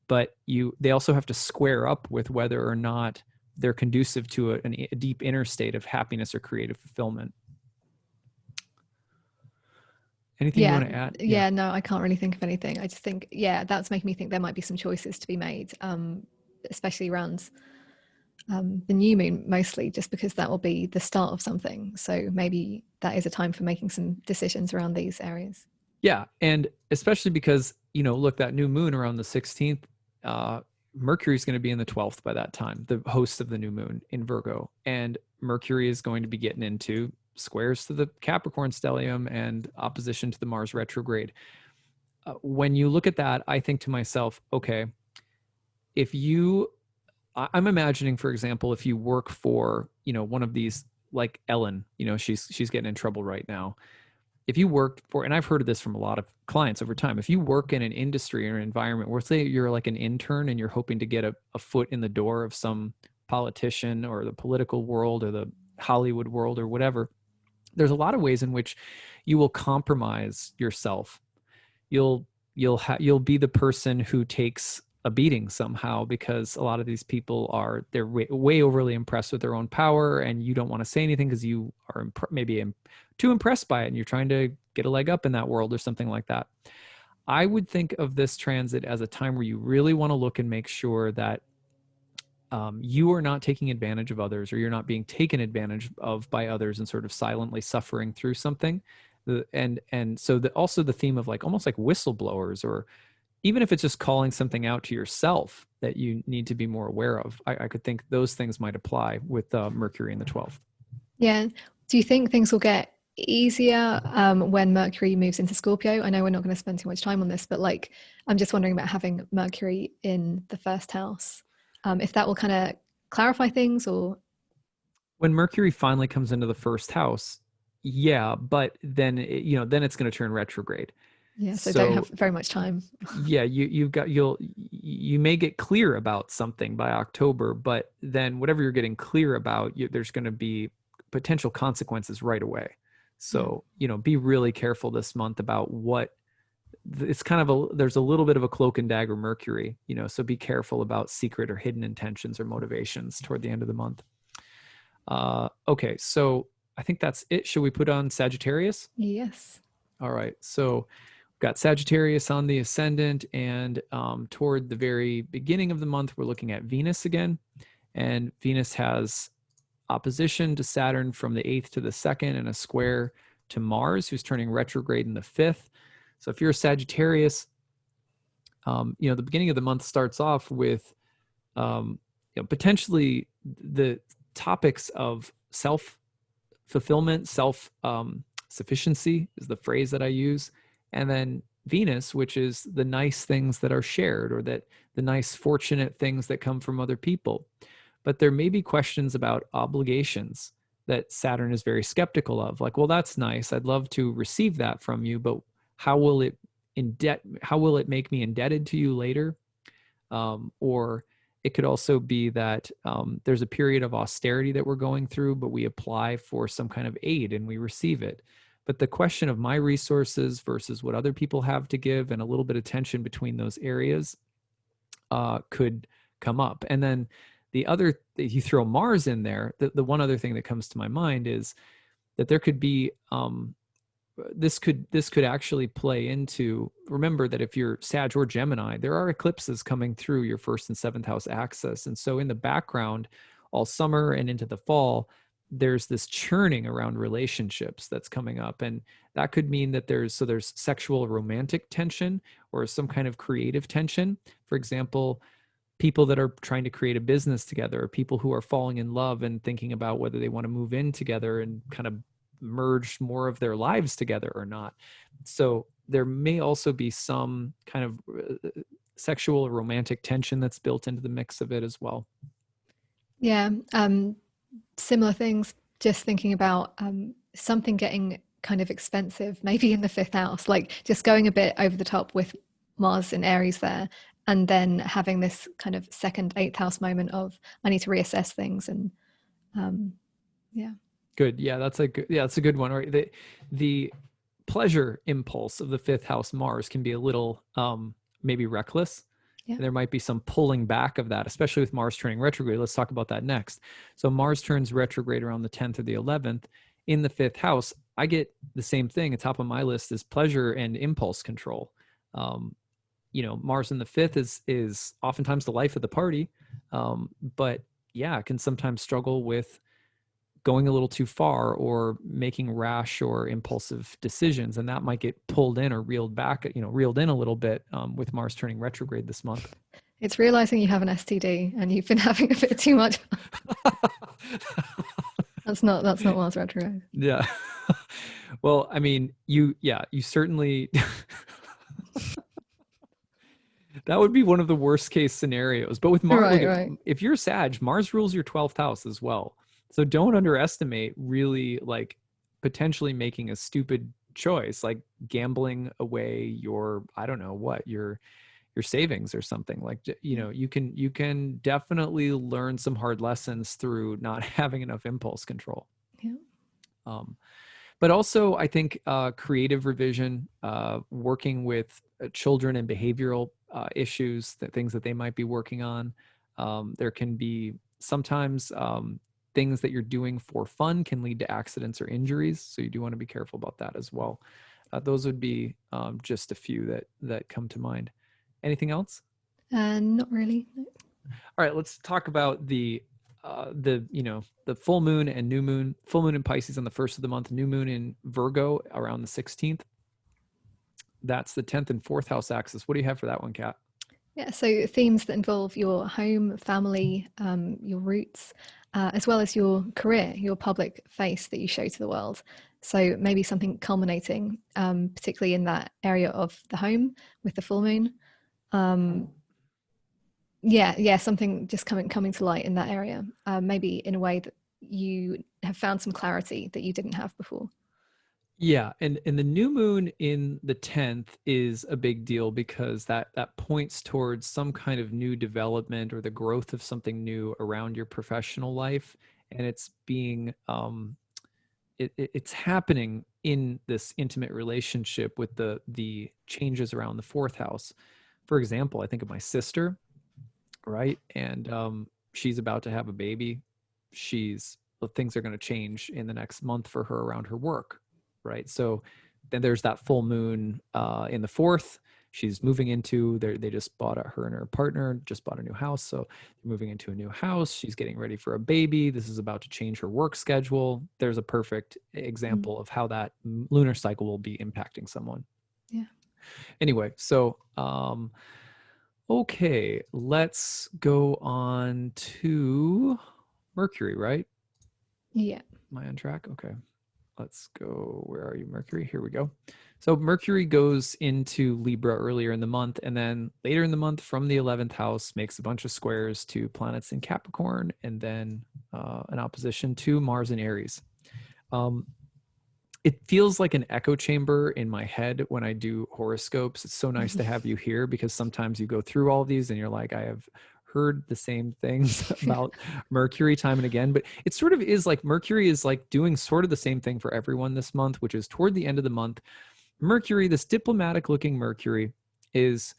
But they also have to square up with whether or not they're conducive to a deep inner state of happiness or creative fulfillment. Anything you want to add? Yeah, no, I can't really think of anything. I just think, that's making me think there might be some choices to be made, especially around the new moon, mostly just because that will be the start of something. So maybe that is a time for making some decisions around these areas. Yeah, and especially because, look, that new moon around the 16th, Mercury is going to be in the 12th by that time, the host of the new moon in Virgo. And Mercury is going to be getting into squares to the Capricorn stellium and opposition to the Mars retrograde. When you look at that, I think to myself, okay, I'm imagining, for example, if you work for, one of these, like Ellen, she's getting in trouble right now. If you work for, and I've heard of this from a lot of clients over time, if you work in an industry or an environment where, say, you're like an intern and you're hoping to get a foot in the door of some politician or the political world or the Hollywood world or whatever, there's a lot of ways in which you will compromise yourself. You'll be the person who takes a beating somehow, because a lot of these people they're way overly impressed with their own power, and you don't want to say anything because you are maybe too impressed by it and you're trying to get a leg up in that world or something like that. I would think of this transit as a time where you really want to look and make sure that you are not taking advantage of others, or you're not being taken advantage of by others and sort of silently suffering through something. And so also the theme of almost like whistleblowers, or even if it's just calling something out to yourself that you need to be more aware of. I could think those things might apply with Mercury in the 12th. Yeah. Do you think things will get easier when Mercury moves into Scorpio? I know we're not going to spend too much time on this, but I'm just wondering about having Mercury in the first house. If that will kind of clarify things, or when Mercury finally comes into the first house, yeah, but then then it's going to turn retrograde. Yeah, so don't So have very much time. yeah, you may get clear about something by October, but then whatever you're getting clear about, there's going to be potential consequences right away. Yeah. So, be really careful this month about what it's kind of there's a little bit of a cloak and dagger Mercury, so be careful about secret or hidden intentions or motivations toward the end of the month. Okay, so I think that's it. Should we put on Sagittarius? Yes. All right, so we've got Sagittarius on the ascendant, and toward the very beginning of the month, we're looking at Venus again, and Venus has opposition to Saturn from the 8th to the 2nd, and a square to Mars, who's turning retrograde in the 5th. So if you're a Sagittarius, the beginning of the month starts off with potentially the topics of self-fulfillment, self-sufficiency is the phrase that I use. And then Venus, which is the nice things that are shared, or that the nice, fortunate things that come from other people. But there may be questions about obligations that Saturn is very skeptical of. Like, well, that's nice. I'd love to receive that from you, but how will it make me indebted to you later? Or it could also be that there's a period of austerity that we're going through, but we apply for some kind of aid and we receive it. But the question of my resources versus what other people have to give, and a little bit of tension between those areas could come up. And then you throw Mars in there, the one other thing that comes to my mind is that there could be this could actually play into, remember that if you're Sag or Gemini, there are eclipses coming through your 1st and 7th house axis. And so in the background, all summer and into the fall, there's this churning around relationships that's coming up. And that could mean that there's sexual romantic tension or some kind of creative tension. For example, people that are trying to create a business together, or people who are falling in love and thinking about whether they want to move in together and kind of merge more of their lives together or not. So there may also be some kind of sexual or romantic tension that's built into the mix of it as well. Yeah. Similar things, just thinking about something getting kind of expensive, maybe in the 5th house, like just going a bit over the top with Mars in Aries there, and then having this kind of 2nd, 8th house moment of I need to reassess things. And yeah. Good. Yeah, that's a good one. Right. The pleasure impulse of the 5th house Mars can be a little maybe reckless. Yeah. There might be some pulling back of that, especially with Mars turning retrograde. Let's talk about that next. So Mars turns retrograde around the 10th or the 11th. In the 5th house, I get the same thing. At top of my list is pleasure and impulse control. Mars in the 5th is oftentimes the life of the party, but yeah, can sometimes struggle with going a little too far or making rash or impulsive decisions. And that might get pulled in or reeled in a little bit with Mars turning retrograde this month. It's realizing you have an STD and you've been having a bit too much. That's not Mars retrograde. Yeah. Well, I mean, you certainly, that would be one of the worst case scenarios. But with Mars, right. If you're Sag, Mars rules your 12th house as well. So don't underestimate really like potentially making a stupid choice, like gambling away your, I don't know what, your savings or something. Like, you can definitely learn some hard lessons through not having enough impulse control. Yeah. But also I think creative revision, working with children and behavioral issues, things that they might be working on. There can be sometimes things that you're doing for fun can lead to accidents or injuries. So you do want to be careful about that as well. Those would be just a few that come to mind. Anything else? Not really. No. All right, let's talk about the full moon and new moon. Full moon in Pisces on the 1st of the month, new moon in Virgo around the 16th. That's the 10th and 4th house axis. What do you have for that one, Kat? Yeah, so themes that involve your home, family, your roots, as well as your career, your public face that you show to the world. So maybe something culminating, particularly in that area of the home with the full moon. Something just coming to light in that area, maybe in a way that you have found some clarity that you didn't have before. Yeah, and the new moon in the 10th is a big deal because that points towards some kind of new development or the growth of something new around your professional life, and it's being it's happening in this intimate relationship with the changes around the fourth house. For example, I think of my sister, right? And she's about to have a baby. Things are going to change in the next month for her around her work, right? So then there's that full moon in the fourth. She's moving into they just bought her and her partner just bought a new house, so they're moving into a new house. She's getting ready for a baby. This is about to change her work schedule. There's a perfect Mm. example of how that lunar cycle will be impacting someone. Yeah. Anyway, so okay, let's go on to Mercury, right? Yeah. Am I on track? Okay. Let's go. Where are you, Mercury? Here we go. So Mercury goes into Libra earlier in the month, and then later in the month from the 11th house makes a bunch of squares to planets in Capricorn, and then an opposition to Mars in Aries. Um, it feels like an echo chamber in my head when I do horoscopes. It's so nice to have you here because sometimes you go through all of these and you're like, I have heard the same things about Mercury time and again, but it sort of is like Mercury is like doing sort of the same thing for everyone this month, which is toward the end of the month. Mercury, this diplomatic looking Mercury, is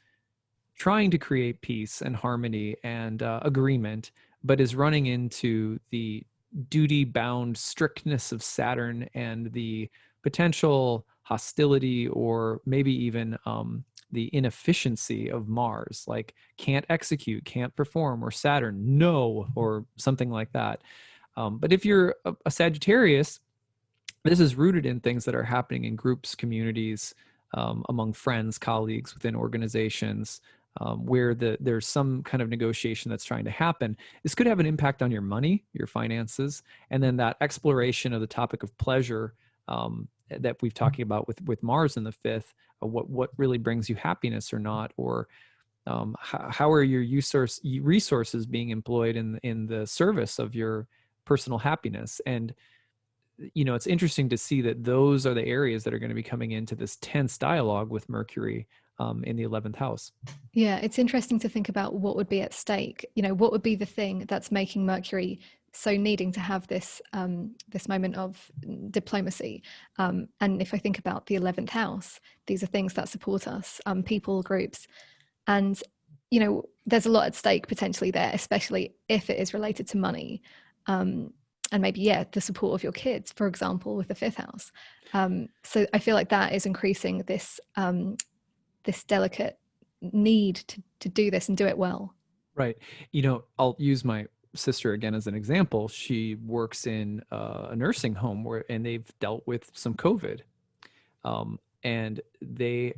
trying to create peace and harmony and agreement, but is running into the duty bound strictness of Saturn and the potential hostility or maybe even the inefficiency of Mars, like can't execute, can't perform, or Saturn, no, or something like that. But if you're a Sagittarius, this is rooted in things that are happening in groups, communities, among friends, colleagues, within organizations, where there's some kind of negotiation that's trying to happen. This could have an impact on your money, your finances, and then that exploration of the topic of pleasure that we've talking about with Mars in the fifth. What really brings you happiness or not, or how are your resources being employed in the service of your personal happiness? And it's interesting to see that those are the areas that are going to be coming into this tense dialogue with Mercury in the 11th house. Yeah, it's interesting to think about what would be at stake. What would be the thing that's making Mercury so needing to have this moment of diplomacy. And if I think about the 11th house, these are things that support us, people, groups, and there's a lot at stake potentially there, especially if it is related to money. And maybe, yeah, the support of your kids, for example, with the fifth house. So I feel like that is increasing this delicate need to do this and do it well. Right. I'll use my sister again as an example. She works in a nursing home and they've dealt with some COVID. And they,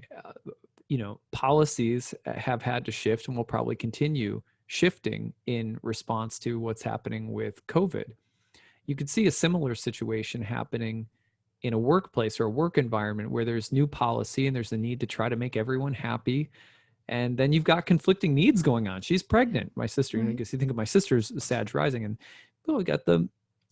policies have had to shift and will probably continue shifting in response to what's happening with COVID. You could see a similar situation happening in a workplace or a work environment where there's new policy and there's a need to try to make everyone happy. And then you've got conflicting needs going on. She's pregnant. My sister, Right. you think of my sister's Sag rising, and we got the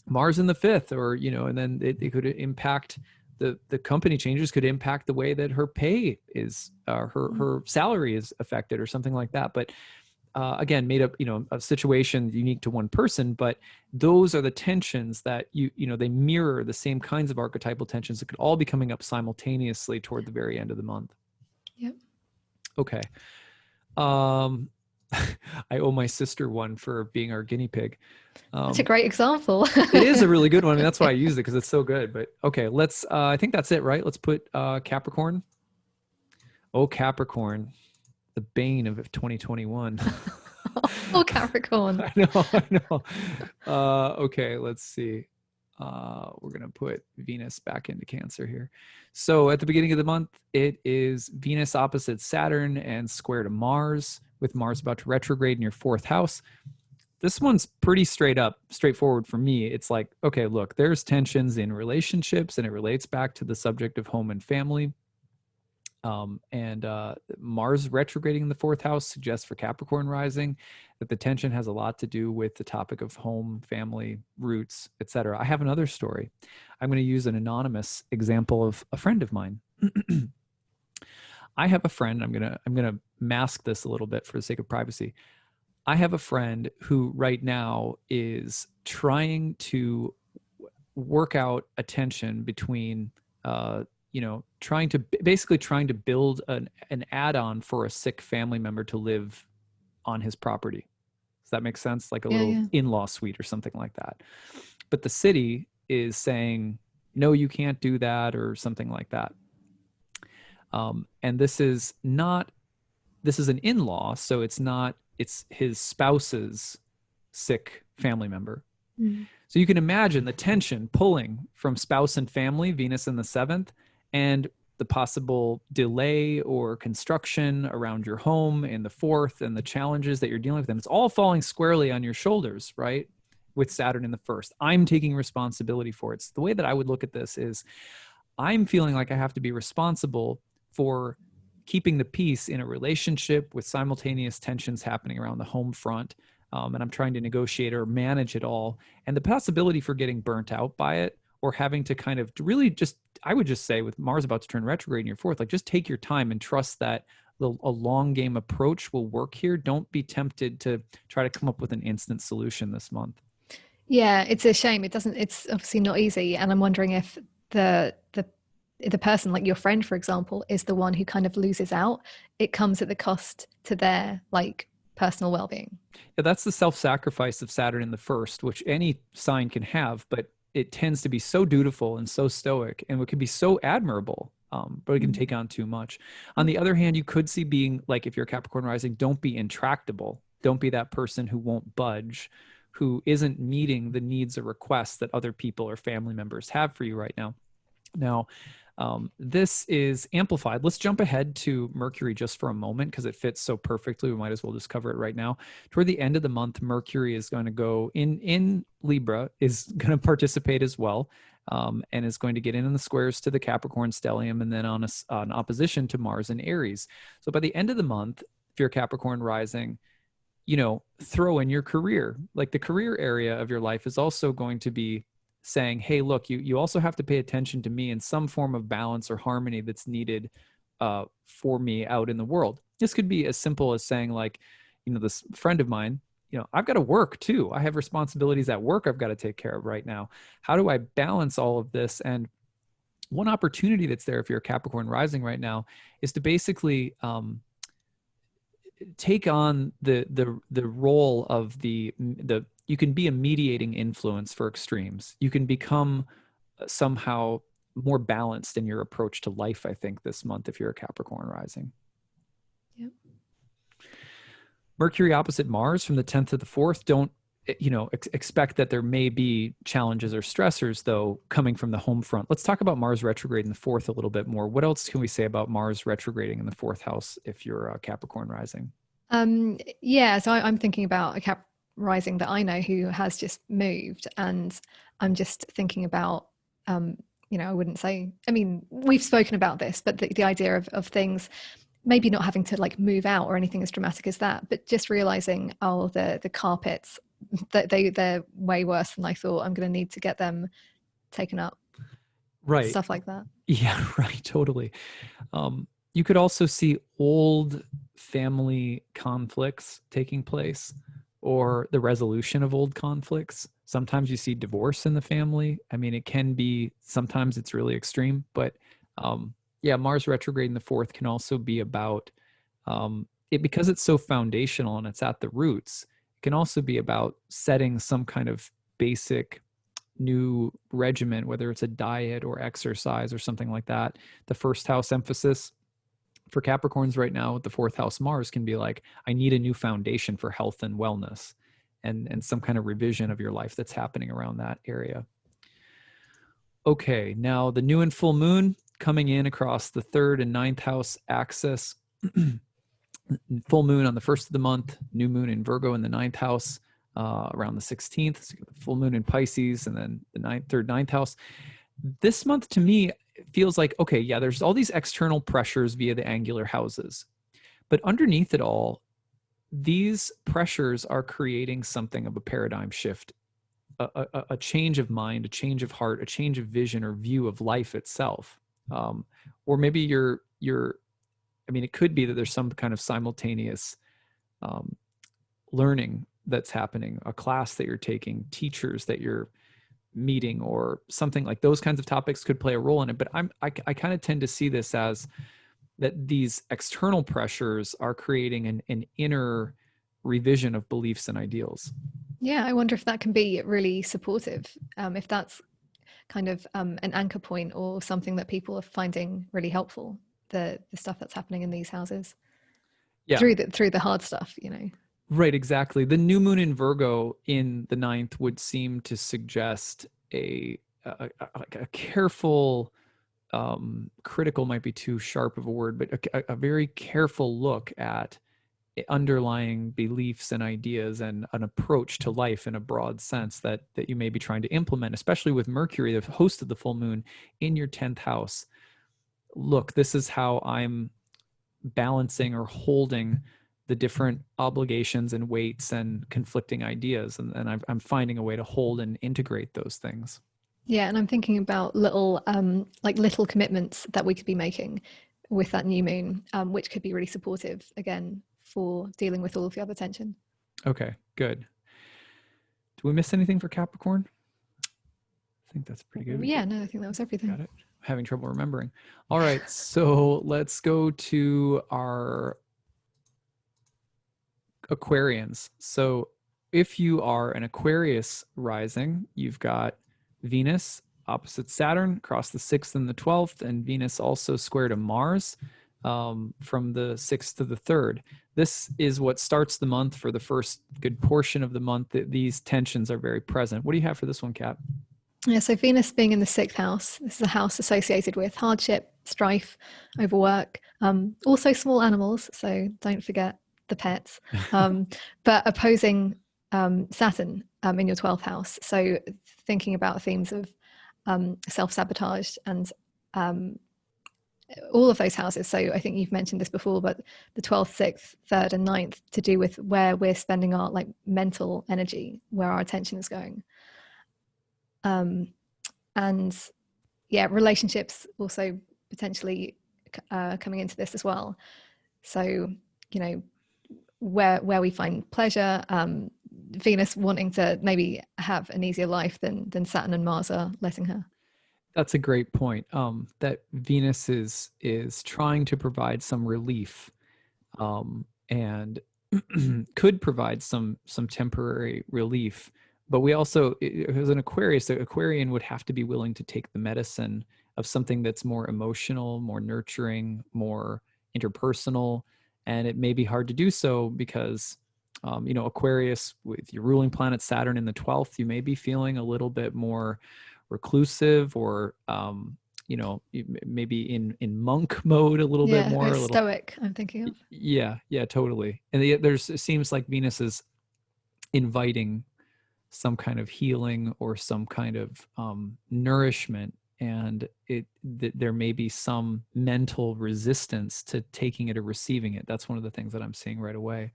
Mars in the fifth, or, and then it could impact the company changes could impact the way that her pay is, her salary is affected or something like that. But again, made up, a situation unique to one person, but those are the tensions that they mirror the same kinds of archetypal tensions that could all be coming up simultaneously toward the very end of the month. Yep. Okay. I owe my sister one for being our guinea pig. That's a great example. It is a really good one. I mean, that's why I use it, because it's so good. But okay, I think that's it, right? Let's put Capricorn. Oh, Capricorn, the bane of 2021. Oh, Capricorn. I know. Okay, let's see. We're going to put Venus back into Cancer here. So at the beginning of the month, it is Venus opposite Saturn and square to Mars, with Mars about to retrograde in your fourth house. This one's pretty straightforward for me. It's like, okay, look, there's tensions in relationships, and it relates back to the subject of home and family. And Mars retrograding in the fourth house suggests for Capricorn rising that the tension has a lot to do with the topic of home, family, roots, etc. I have another story. I'm going to use an anonymous example of a friend of mine. I have a friend. I'm gonna mask this a little bit for the sake of privacy. I have a friend who right now is trying to work out a tension between trying to build an add-on for a sick family member to live on his property. Does that make sense? Like a little in-law suite or something like that. But the city is saying, no, you can't do that, or something like that. And this is an in-law, so it's his spouse's sick family member. Mm. So you can imagine the tension pulling from spouse and family, Venus in the seventh, and the possible delay or construction around your home in the fourth, and the challenges that you're dealing with them. It's all falling squarely on your shoulders, right? With Saturn in the first. I'm taking responsibility for it. So the way that I would look at this is I'm feeling like I have to be responsible for keeping the peace in a relationship with simultaneous tensions happening around the home front. And I'm trying to negotiate or manage it all. And the possibility for getting burnt out by it, or having to kind of really just, I would just say with Mars about to turn retrograde in your fourth, like just take your time and trust that a long game approach will work here. Don't be tempted to try to come up with an instant solution this month. Yeah, it's a shame. It's obviously not easy. And I'm wondering if the person, like your friend, for example, is the one who kind of loses out. It comes at the cost to their like personal well-being. Yeah, that's the self-sacrifice of Saturn in the first, which any sign can have, but it tends to be so dutiful and so stoic, and it can be so admirable, but it can take on too much. On the other hand, you could see being like, if you're Capricorn rising, don't be intractable. Don't be that person who won't budge, who isn't meeting the needs or requests that other people or family members have for you right now. Now, this is amplified. Let's jump ahead to Mercury just for a moment because it fits so perfectly. We might as well just cover it right now. Toward the end of the month, Mercury is going to go in Libra, is going to participate as well, and is going to get in the squares to the Capricorn stellium, and then on opposition to Mars and Aries. So by the end of the month, if you're Capricorn rising, throw in your career. Like the career area of your life is also going to be saying, hey, look, you also have to pay attention to me in some form of balance or harmony that's needed for me out in the world. This could be as simple as saying, like, this friend of mine, I've got to work too. I have responsibilities at work I've got to take care of right now. How do I balance all of this? And one opportunity that's there if you're a Capricorn rising right now is to basically take on the role of the you can be a mediating influence for extremes. You can become somehow more balanced in your approach to life, I think, this month if you're a Capricorn rising. Yep. Mercury opposite Mars from the 10th to the 4th. Don't expect that there may be challenges or stressors, though, coming from the home front. Let's talk about Mars retrograde in the 4th a little bit more. What else can we say about Mars retrograding in the 4th house if you're a Capricorn rising? So I'm thinking about a Cap rising that I know who has just moved, and I'm just thinking about I wouldn't say, we've spoken about this, but the idea of things maybe not having to like move out or anything as dramatic as that, but just realizing, the carpets, that they're way worse than I thought. I'm going to need to get them taken up, right? Stuff like that. Yeah, right. Totally. You could also see old family conflicts taking place, or the resolution of old conflicts. Sometimes you see divorce in the family. It can be, sometimes it's really extreme, but Mars retrograde in the 4th can also be about it, because it's so foundational and it's at the roots. It can also be about setting some kind of basic new regimen, whether it's a diet or exercise or something like that. The first house emphasis for Capricorns right now with the 4th house Mars can be like, I need a new foundation for health and wellness, and some kind of revision of your life that's happening around that area. Okay, now the new and full moon coming in across the 3rd and 9th house axis. Full moon on the 1st of the month, new moon in Virgo in the 9th house around the 16th. So full moon in Pisces, and then the 3rd, 9th house. This month to me feels like, okay, yeah, there's all these external pressures via the angular houses, but underneath it all, these pressures are creating something of a paradigm shift, a change of mind, a change of heart, a change of vision or view of life itself. Or maybe I mean, it could be that there's some kind of simultaneous learning that's happening, a class that you're taking, teachers that you're meeting, or something like those kinds of topics could play a role in it. But I kind of tend to see this as that these external pressures are creating an inner revision of beliefs and ideals. Yeah, I wonder if that can be really supportive, if that's kind of an anchor point or something that people are finding really helpful, the stuff that's happening in these houses. Yeah. Through the hard stuff, you know. Right, exactly. The new moon in Virgo in the 9th would seem to suggest a careful, critical might be too sharp of a word, but a very careful look at underlying beliefs and ideas and an approach to life in a broad sense that you may be trying to implement, especially with Mercury, the host of the full moon, in your 10th house. Look, this is how I'm balancing or holding the different obligations and weights and conflicting ideas, and I'm finding a way to hold and integrate those things. Yeah, and I'm thinking about little little commitments that we could be making with that new moon, which could be really supportive again for dealing with all of the other tension. Okay, good. Do we miss anything for Capricorn? I think that's pretty good. Yeah, no, I think that was everything. Got it. Having trouble remembering. All right, so let's go to our Aquarians. So if you are an Aquarius rising, you've got Venus opposite Saturn across the 6th and the 12th, and Venus also square to Mars from the 6th to the 3rd. This is what starts the month. For the first good portion of the month, these tensions are very present. What do you have for this one, Kat? Yeah, so Venus being in the 6th house, this is a house associated with hardship, strife, overwork, also small animals, so don't forget the pets, but opposing Saturn in your 12th house. So thinking about themes of self-sabotage and all of those houses. So I think you've mentioned this before, but the 12th, 6th, 3rd and 9th to do with where we're spending our like mental energy, where our attention is going. And yeah, relationships also potentially coming into this as well. So, you know, where we find pleasure, Venus wanting to maybe have an easier life than Saturn and Mars are letting her. That's a great point. That Venus is trying to provide some relief, and could provide some temporary relief. But we also, as an Aquarius, the Aquarian would have to be willing to take the medicine of something that's more emotional, more nurturing, more interpersonal. And it may be hard to do so because, you know, Aquarius, with your ruling planet Saturn in the 12th, you may be feeling a little bit more reclusive, or, you know, maybe in monk mode a little bit more. Yeah, stoic, I'm thinking of. Yeah, totally. And it seems like Venus is inviting some kind of healing or some kind of nourishment, and there may be some mental resistance to taking it or receiving it. That's one of the things that I'm seeing right away.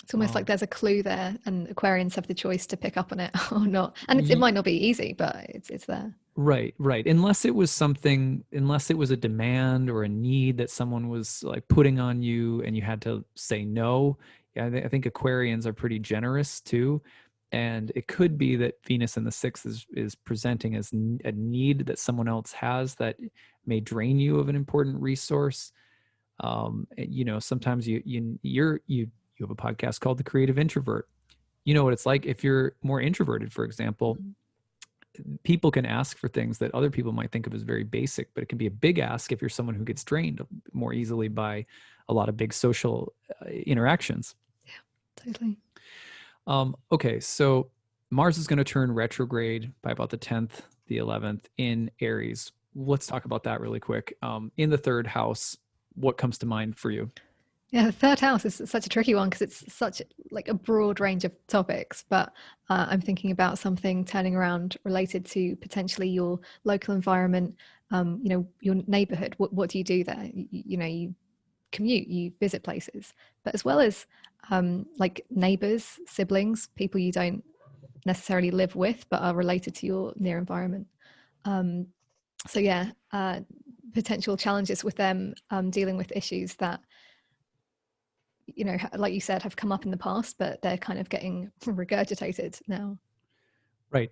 It's almost like there's a clue there, and Aquarians have the choice to pick up on it or not. And it might not be easy, but it's there. Right. Unless it was a demand or a need that someone was like putting on you and you had to say no. Yeah, I think Aquarians are pretty generous too. And it could be that Venus in the 6th is presenting as a need that someone else has that may drain you of an important resource. You know, sometimes you have a podcast called The Creative Introvert. You know what it's like if you're more introverted, for example. Mm-hmm. People can ask for things that other people might think of as very basic, but it can be a big ask if you're someone who gets drained more easily by a lot of big social interactions. Yeah, totally. Okay, so Mars is going to turn retrograde by about the 10th, the 11th in Aries. Let's talk about that really quick. In the 3rd house, what comes to mind for you? Yeah, the 3rd house is such a tricky one because it's such like a broad range of topics, but I'm thinking about something turning around related to potentially your local environment, your neighborhood. What do you do there? You commute, you visit places, but as well as like neighbors, siblings, people you don't necessarily live with but are related to your near environment. So yeah, potential challenges with them, dealing with issues that, like you said, have come up in the past, but they're kind of getting regurgitated now. Right.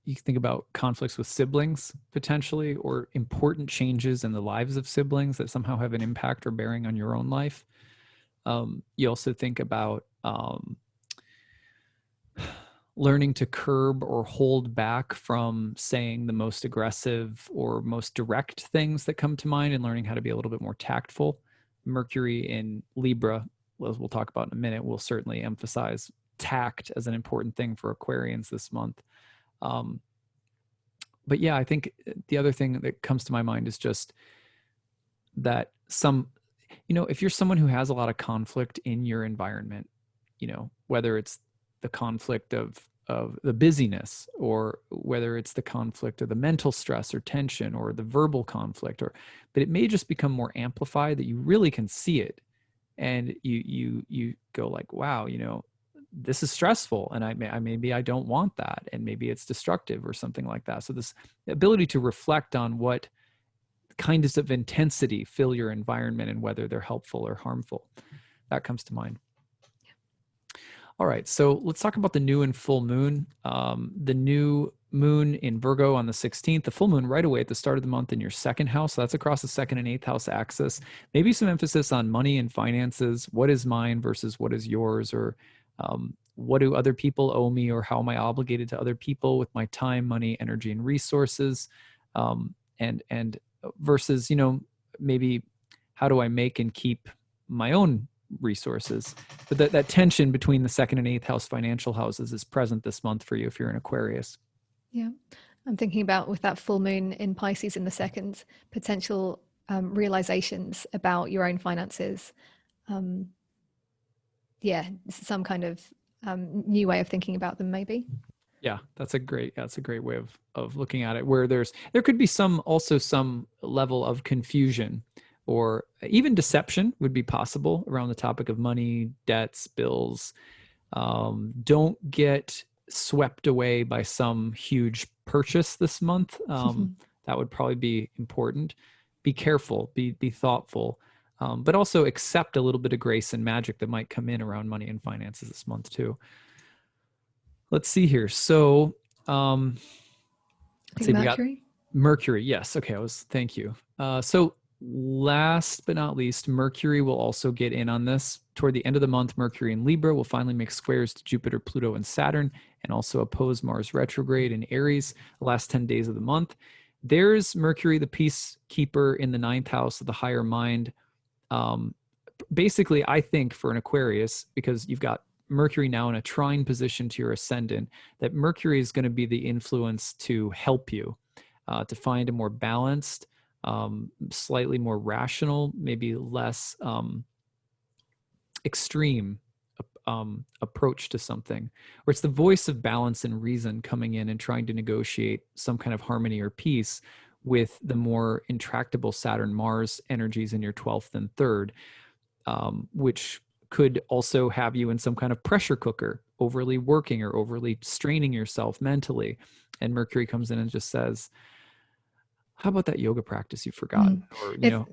You think about conflicts with siblings potentially, or important changes in the lives of siblings that somehow have an impact or bearing on your own life. You also think about learning to curb or hold back from saying the most aggressive or most direct things that come to mind, and learning how to be a little bit more tactful. Mercury in Libra, as we'll talk about in a minute, will certainly emphasize tact as an important thing for Aquarians this month. But yeah, I think the other thing that comes to my mind is just that if you're someone who has a lot of conflict in your environment, whether it's the conflict of the busyness, or whether it's the conflict of the mental stress or tension, or the verbal conflict, but it may just become more amplified, that you really can see it. And you go like, wow, this is stressful, and maybe I don't want that, and maybe it's destructive or something like that. So this ability to reflect on what kinds of intensity fill your environment and whether they're helpful or harmful, that comes to mind. All right, so let's talk about the new and full moon. The new moon in Virgo on the 16th, the full moon right away at the start of the month in your second house. So that's across the second and eighth house axis. Maybe some emphasis on money and finances. What is mine versus what is yours? Or what do other people owe me? Or how am I obligated to other people with my time, money, energy, and resources? And versus, maybe how do I make and keep my own resources? But that tension between the second and eighth house financial houses is present this month for you if you're an Aquarius. Yeah. I'm thinking about, with that full moon in Pisces in the second, potential realizations about your own finances. Some kind of new way of thinking about them, maybe. Yeah, that's a great way of looking at it, where there could be some level of confusion, or even deception would be possible around the topic of money, debts, bills. Don't get swept away by some huge purchase this month. That would probably be important. Be careful, be thoughtful, but also accept a little bit of grace and magic that might come in around money and finances this month too. Let's see here. So, let's see, we got Mercury. Yes. Okay. Thank you. So last but not least, Mercury will also get in on this. Toward the end of the month, Mercury in Libra will finally make squares to Jupiter, Pluto, and Saturn, and also oppose Mars retrograde in Aries the last 10 days of the month. There's Mercury, the peacekeeper, in the ninth house of the higher mind. Basically, I think for an Aquarius, because you've got Mercury now in a trine position to your ascendant, that Mercury is going to be the influence to help you to find a more balanced, slightly more rational, maybe less extreme approach to something, where it's the voice of balance and reason coming in and trying to negotiate some kind of harmony or peace with the more intractable Saturn-Mars energies in your 12th and 3rd, which could also have you in some kind of pressure cooker, overly working or overly straining yourself mentally. And Mercury comes in and just says, how about that yoga practice you forgot? Or,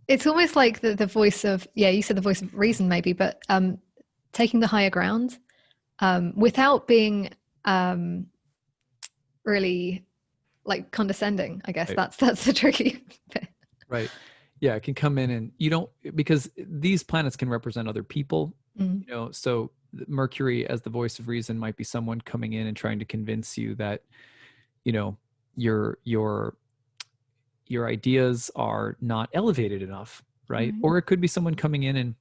it's almost like the voice of, you said the voice of reason maybe, but taking the higher ground without being really like condescending, I guess. Right. That's the tricky bit. Right. Yeah, it can come in and because these planets can represent other people, so Mercury as the voice of reason might be someone coming in and trying to convince you that, your ideas are not elevated enough, right? Or it could be someone coming in and,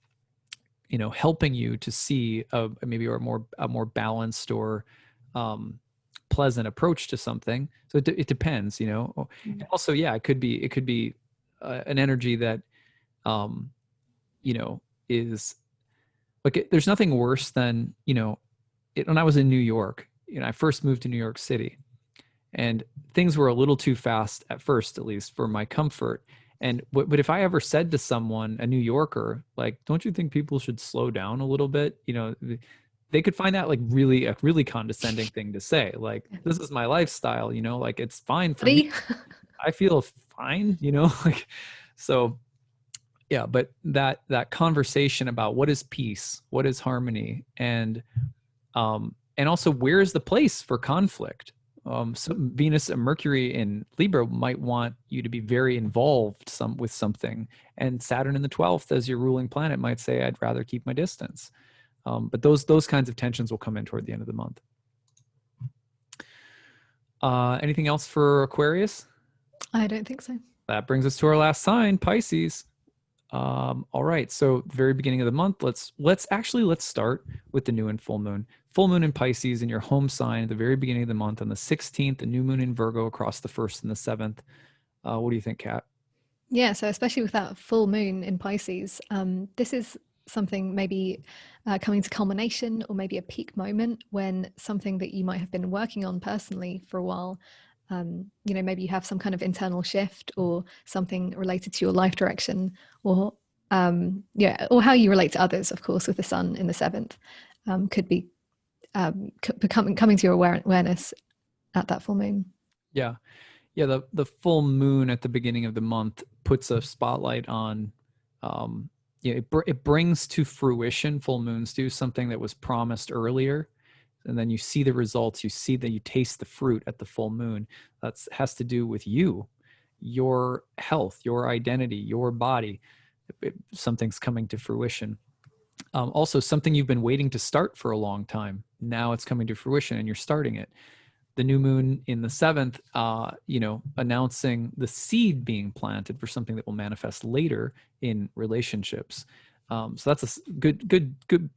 helping you to see maybe a more balanced or pleasant approach to something. So it depends, And also, it could be an energy that, is like, there's nothing worse than, when I was in New York, I first moved to New York City, And things were a little too fast at first, at least for my comfort. And but if I ever said to someone, a New Yorker, like, don't you think people should slow down a little bit? You know, they could find that like really a really condescending thing to say. Like, this is my lifestyle, you know, like it's fine for me. I feel fine, you know, like, so yeah. But that conversation about what is peace, what is harmony, and also where is the place for conflict. So Venus and Mercury in Libra might want you to be very involved with something, and Saturn in the 12th as your ruling planet might say, I'd rather keep my distance. But those kinds of tensions will come in toward the end of the month. Anything else for Aquarius? I don't think so. That brings us to our last sign, Pisces. All right, so very beginning of the month, let's start with the new and full moon. Full moon in Pisces in your home sign at the very beginning of the month on the 16th, the new moon in Virgo across the 1st and the 7th. What do you think, Kat? Yeah, so especially with that full moon in Pisces, this is something maybe coming to culmination, or maybe a peak moment when something that you might have been working on personally for a while, you know, maybe you have some kind of internal shift or something related to your life direction, or or how you relate to others, of course, with the sun in the 7th, could be coming to your awareness at that full moon. Yeah. The full moon at the beginning of the month puts a spotlight on, it brings to fruition, full moons do, something that was promised earlier. And then you see the results, you taste the fruit at the full moon. That has to do with you, your health, your identity, your body. Something's coming to fruition. Also, something you've been waiting to start for a long time. Now it's coming to fruition and you're starting it. The new moon in the 7th, announcing the seed being planted for something that will manifest later in relationships. So that's a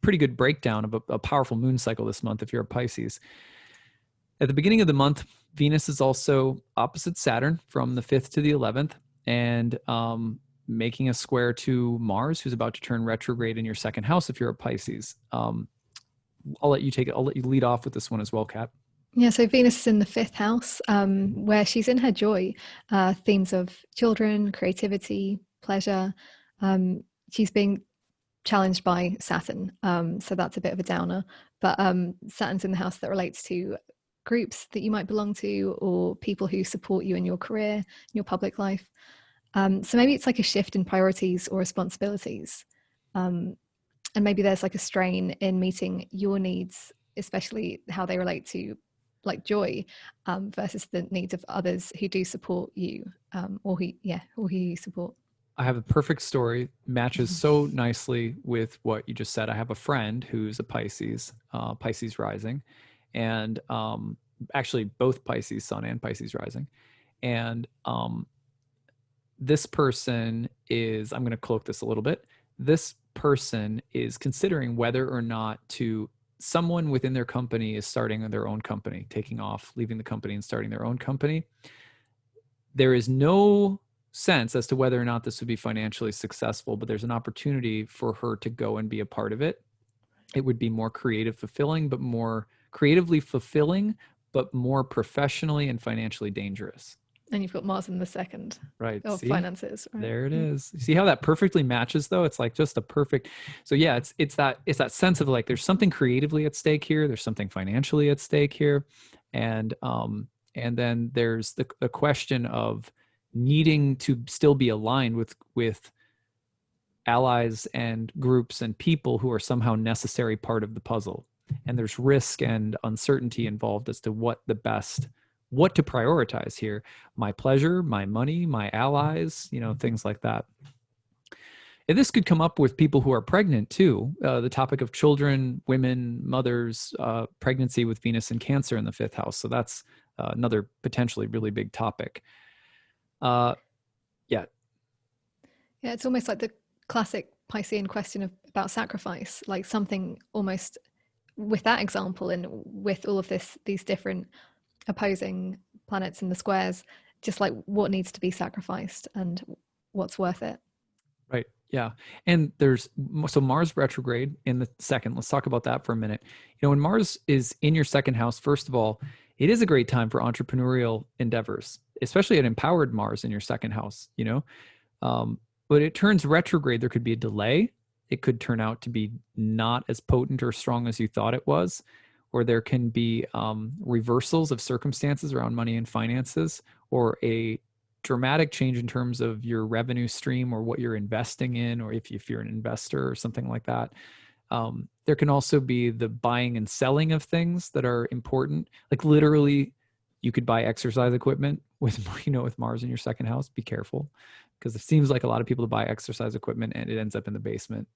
pretty good breakdown of a powerful moon cycle this month if you're a Pisces. At the beginning of the month, Venus is also opposite Saturn from the 5th to the 11th, and making a square to Mars, who's about to turn retrograde in your second house if you're a Pisces. I'll let you lead off with this one as well, Kat. Yeah, so Venus is in the 5th house, where she's in her joy, themes of children, creativity, pleasure. She's being challenged by Saturn, so that's a bit of a downer. But Saturn's in the house that relates to groups that you might belong to, or people who support you in your career, in your public life. So maybe it's like a shift in priorities or responsibilities. And maybe there's like a strain in meeting your needs, especially how they relate to like joy, versus the needs of others who do support you, or who you support. I have a perfect story, matches so nicely with what you just said. I have a friend who's a Pisces rising, and actually both Pisces sun and Pisces rising. And this person is, I'm going to cloak this a little bit. This person is considering whether or not someone within their company is starting their own company, taking off, leaving the company and starting their own company. There is no sense as to whether or not this would be financially successful, but there's an opportunity for her to go and be a part of it. It would be more creatively fulfilling, but more professionally and financially dangerous. And you've got Mars in the 2nd, right? Of finances. Right? There it is. See how that perfectly matches, though? It's like just a perfect. So yeah, it's that sense of like there's something creatively at stake here. There's something financially at stake here, and then there's the question of needing to still be aligned with allies and groups and people who are somehow necessary part of the puzzle. And there's risk and uncertainty involved as to what to prioritize here. My pleasure, my money, my allies, things like that. And this could come up with people who are pregnant too. The topic of children, women, mothers, pregnancy with Venus and Cancer in the 5th house. So that's another potentially really big topic. Yeah, it's almost like the classic Piscean question about sacrifice, like something almost with that example and with all of these different opposing planets in the squares, just like what needs to be sacrificed and what's worth it. Right. Yeah. And so Mars retrograde in the 2nd. Let's talk about that for a minute. When Mars is in your 2nd house, first of all, it is a great time for entrepreneurial endeavors, especially an empowered Mars in your second house, you know. But it turns retrograde. There could be a delay. It could turn out to be not as potent or strong as you thought it was, or there can be reversals of circumstances around money and finances, or a dramatic change in terms of your revenue stream or what you're investing in, or if you're an investor or something like that. There can also be the buying and selling of things that are important. Like literally, you could buy exercise equipment with, you know, with Mars in your second house. Be careful, because it seems like a lot of people buy exercise equipment and it ends up in the basement.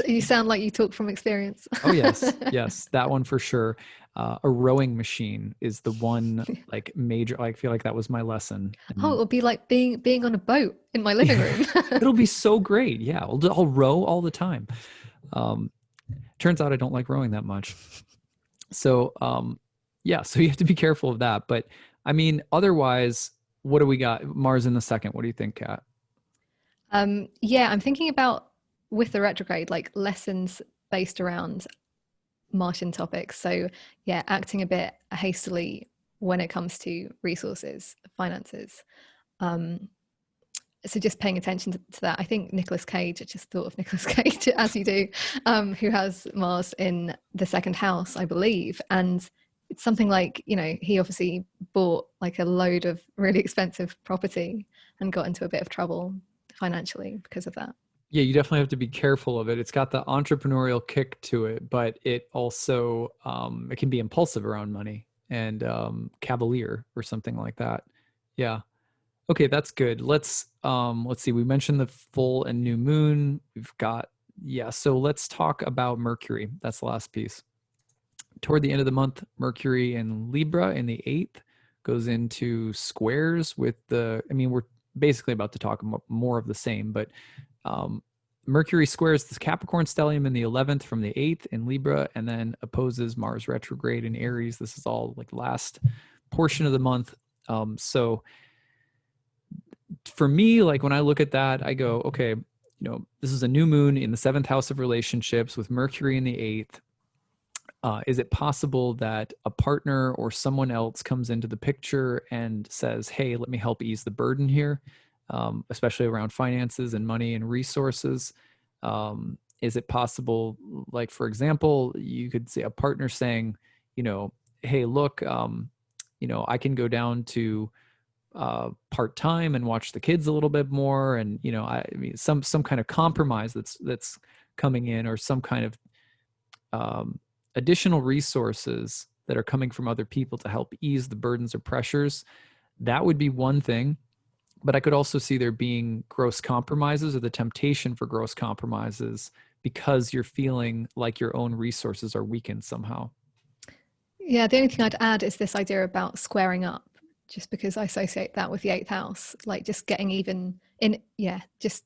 You sound like you talk from experience. Oh yes, yes, that one for sure. A rowing machine is the one like major. I feel like that was my lesson. Oh, it'll be like being on a boat in my living room. It'll be so great. Yeah, I'll row all the time. Turns out I don't like rowing that much. So yeah, so you have to be careful of that. But I mean, otherwise, what do we got? Mars in the second. What do you think, Kat? Yeah, I'm thinking about with the retrograde, like lessons based around Martian topics. So yeah, acting a bit hastily when it comes to resources, finances. So just paying attention to that. I think Nicolas Cage, I just thought of Nicolas Cage, as you do, who has Mars in the second house, I believe. And it's something like, you know, he obviously bought like a load of really expensive property and got into a bit of trouble financially because of that. Yeah, you definitely have to be careful of it. It's got the entrepreneurial kick to it, but it also it can be impulsive around money and cavalier or something like that. Yeah. Okay, that's good. Let's see. We mentioned the full and new moon. We've got, yeah, so let's talk about Mercury. That's the last piece. Toward the end of the month, Mercury in Libra in the 8th goes into squares with the, I mean, we're basically about to talk more of the same, but Mercury squares this Capricorn stellium in the 11th from the 8th in Libra, and then opposes Mars retrograde in Aries. This is all like last portion of the month. So for me, like when I look at that, I go, okay, you know, this is a new moon in the 7th house of relationships with Mercury in the 8th. Is it possible that a partner or someone else comes into the picture and says, hey, let me help ease the burden here, especially around finances and money and resources? Is it possible, like, for example, you could say a partner saying, you know, hey, look, you know, I can go down to part-time and watch the kids a little bit more. And, you know, I mean, some kind of compromise that's coming in, or some kind of additional resources that are coming from other people to help ease the burdens or pressures. That would be one thing. But I could also see there being gross compromises, or the temptation for gross compromises, because you're feeling like your own resources are weakened somehow. Yeah, the only thing I'd add is this idea about squaring up, just because I associate that with the 8th house, like just getting even in. Yeah, just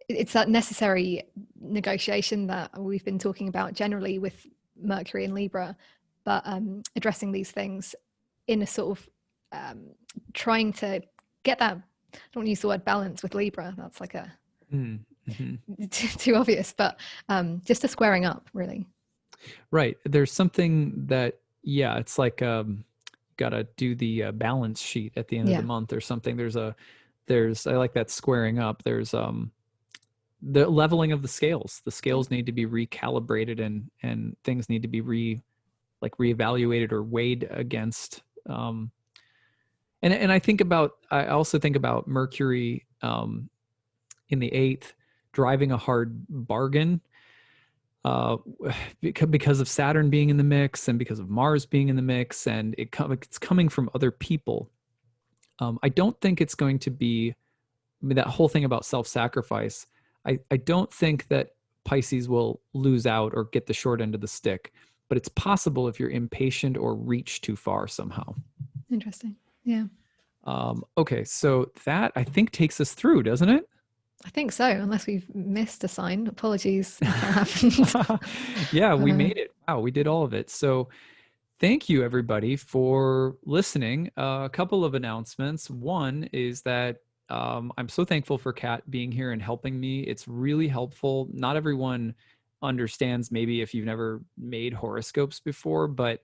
it's that necessary negotiation that we've been talking about generally with Mercury and Libra, but addressing these things in a sort of trying to get that, I don't want to use the word balance with Libra, that's like a too obvious, but just a squaring up, really. Right. There's something that, yeah, it's like gotta do the balance sheet at the end of the month or something. I like that squaring up. There's the leveling of the scales. The scales need to be recalibrated, and things need to be reevaluated or weighed against. And I also think about Mercury in the 8th driving a hard bargain because of Saturn being in the mix, and because of Mars being in the mix, and it's coming from other people. I don't think it's going to be, I mean, that whole thing about self-sacrifice. I don't think that Pisces will lose out or get the short end of the stick, but it's possible if you're impatient or reach too far somehow. Interesting. Yeah. Okay, so that I think takes us through, doesn't it? I think so, unless we've missed a sign. Apologies if that happened. Yeah, we made it. Wow, we did all of it. So thank you, everybody, for listening. A couple of announcements. One is that I'm so thankful for Kat being here and helping me. It's really helpful. Not everyone understands maybe if you've never made horoscopes before, but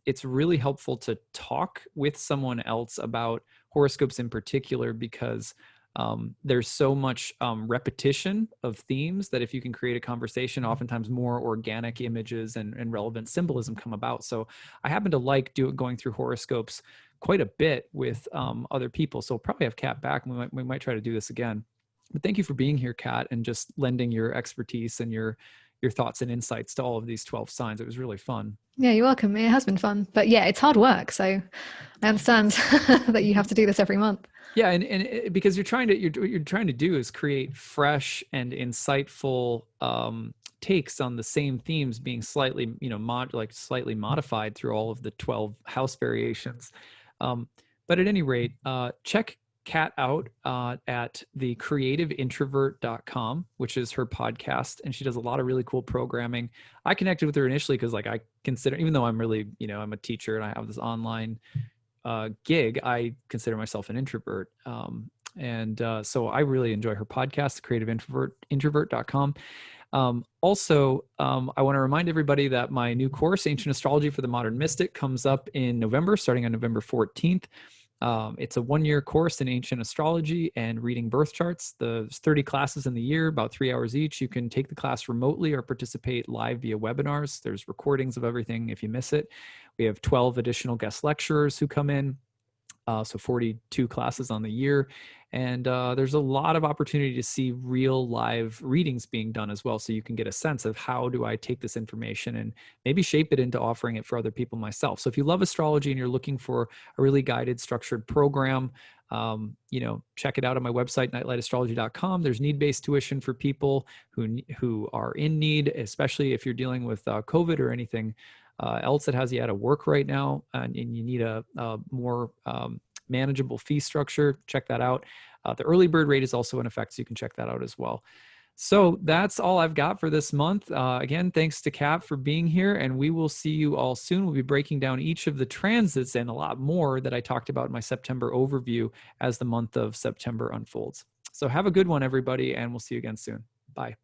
it's really helpful to talk with someone else about horoscopes in particular, because there's so much repetition of themes that if you can create a conversation, oftentimes more organic images and relevant symbolism come about. So I happen to like going through horoscopes quite a bit with other people. So I'll probably have Kat back, and we might try to do this again. But thank you for being here, Kat, and just lending your expertise and your thoughts and insights to all of these 12 signs. It was really fun. Yeah, you're welcome. It has been fun, but yeah, it's hard work. So I understand that you have to do this every month. Yeah, and because what you're trying to do is create fresh and insightful takes on the same themes, being slightly, slightly modified through all of the 12 house variations. But at any rate, check Kat out at thecreativeintrovert.com, which is her podcast, and she does a lot of really cool programming. I connected with her initially because I consider, even though I'm really, I'm a teacher and I have this online gig, I consider myself an introvert. So I really enjoy her podcast, creativeintrovert.com. Also, I want to remind everybody that my new course, Ancient Astrology for the Modern Mystic, comes up in November, starting on November 14th. It's a 1-year course in ancient astrology and reading birth charts. There's 30 classes in the year, about 3 hours each. You can take the class remotely or participate live via webinars. There's recordings of everything if you miss it. We have 12 additional guest lecturers who come in. So 42 classes on the year. And there's a lot of opportunity to see real live readings being done as well. So you can get a sense of how do I take this information and maybe shape it into offering it for other people myself. So if you love astrology and you're looking for a really guided, structured program, check it out on my website, nightlightastrology.com. There's need-based tuition for people who are in need, especially if you're dealing with COVID or anything else that has you out of work right now, and you need a more manageable fee structure. Check that out. The early bird rate is also in effect, so you can check that out as well. So that's all I've got for this month. Again, thanks to Kat for being here, and we will see you all soon. We'll be breaking down each of the transits and a lot more that I talked about in my September overview as the month of September unfolds. So have a good one, everybody, and we'll see you again soon. Bye.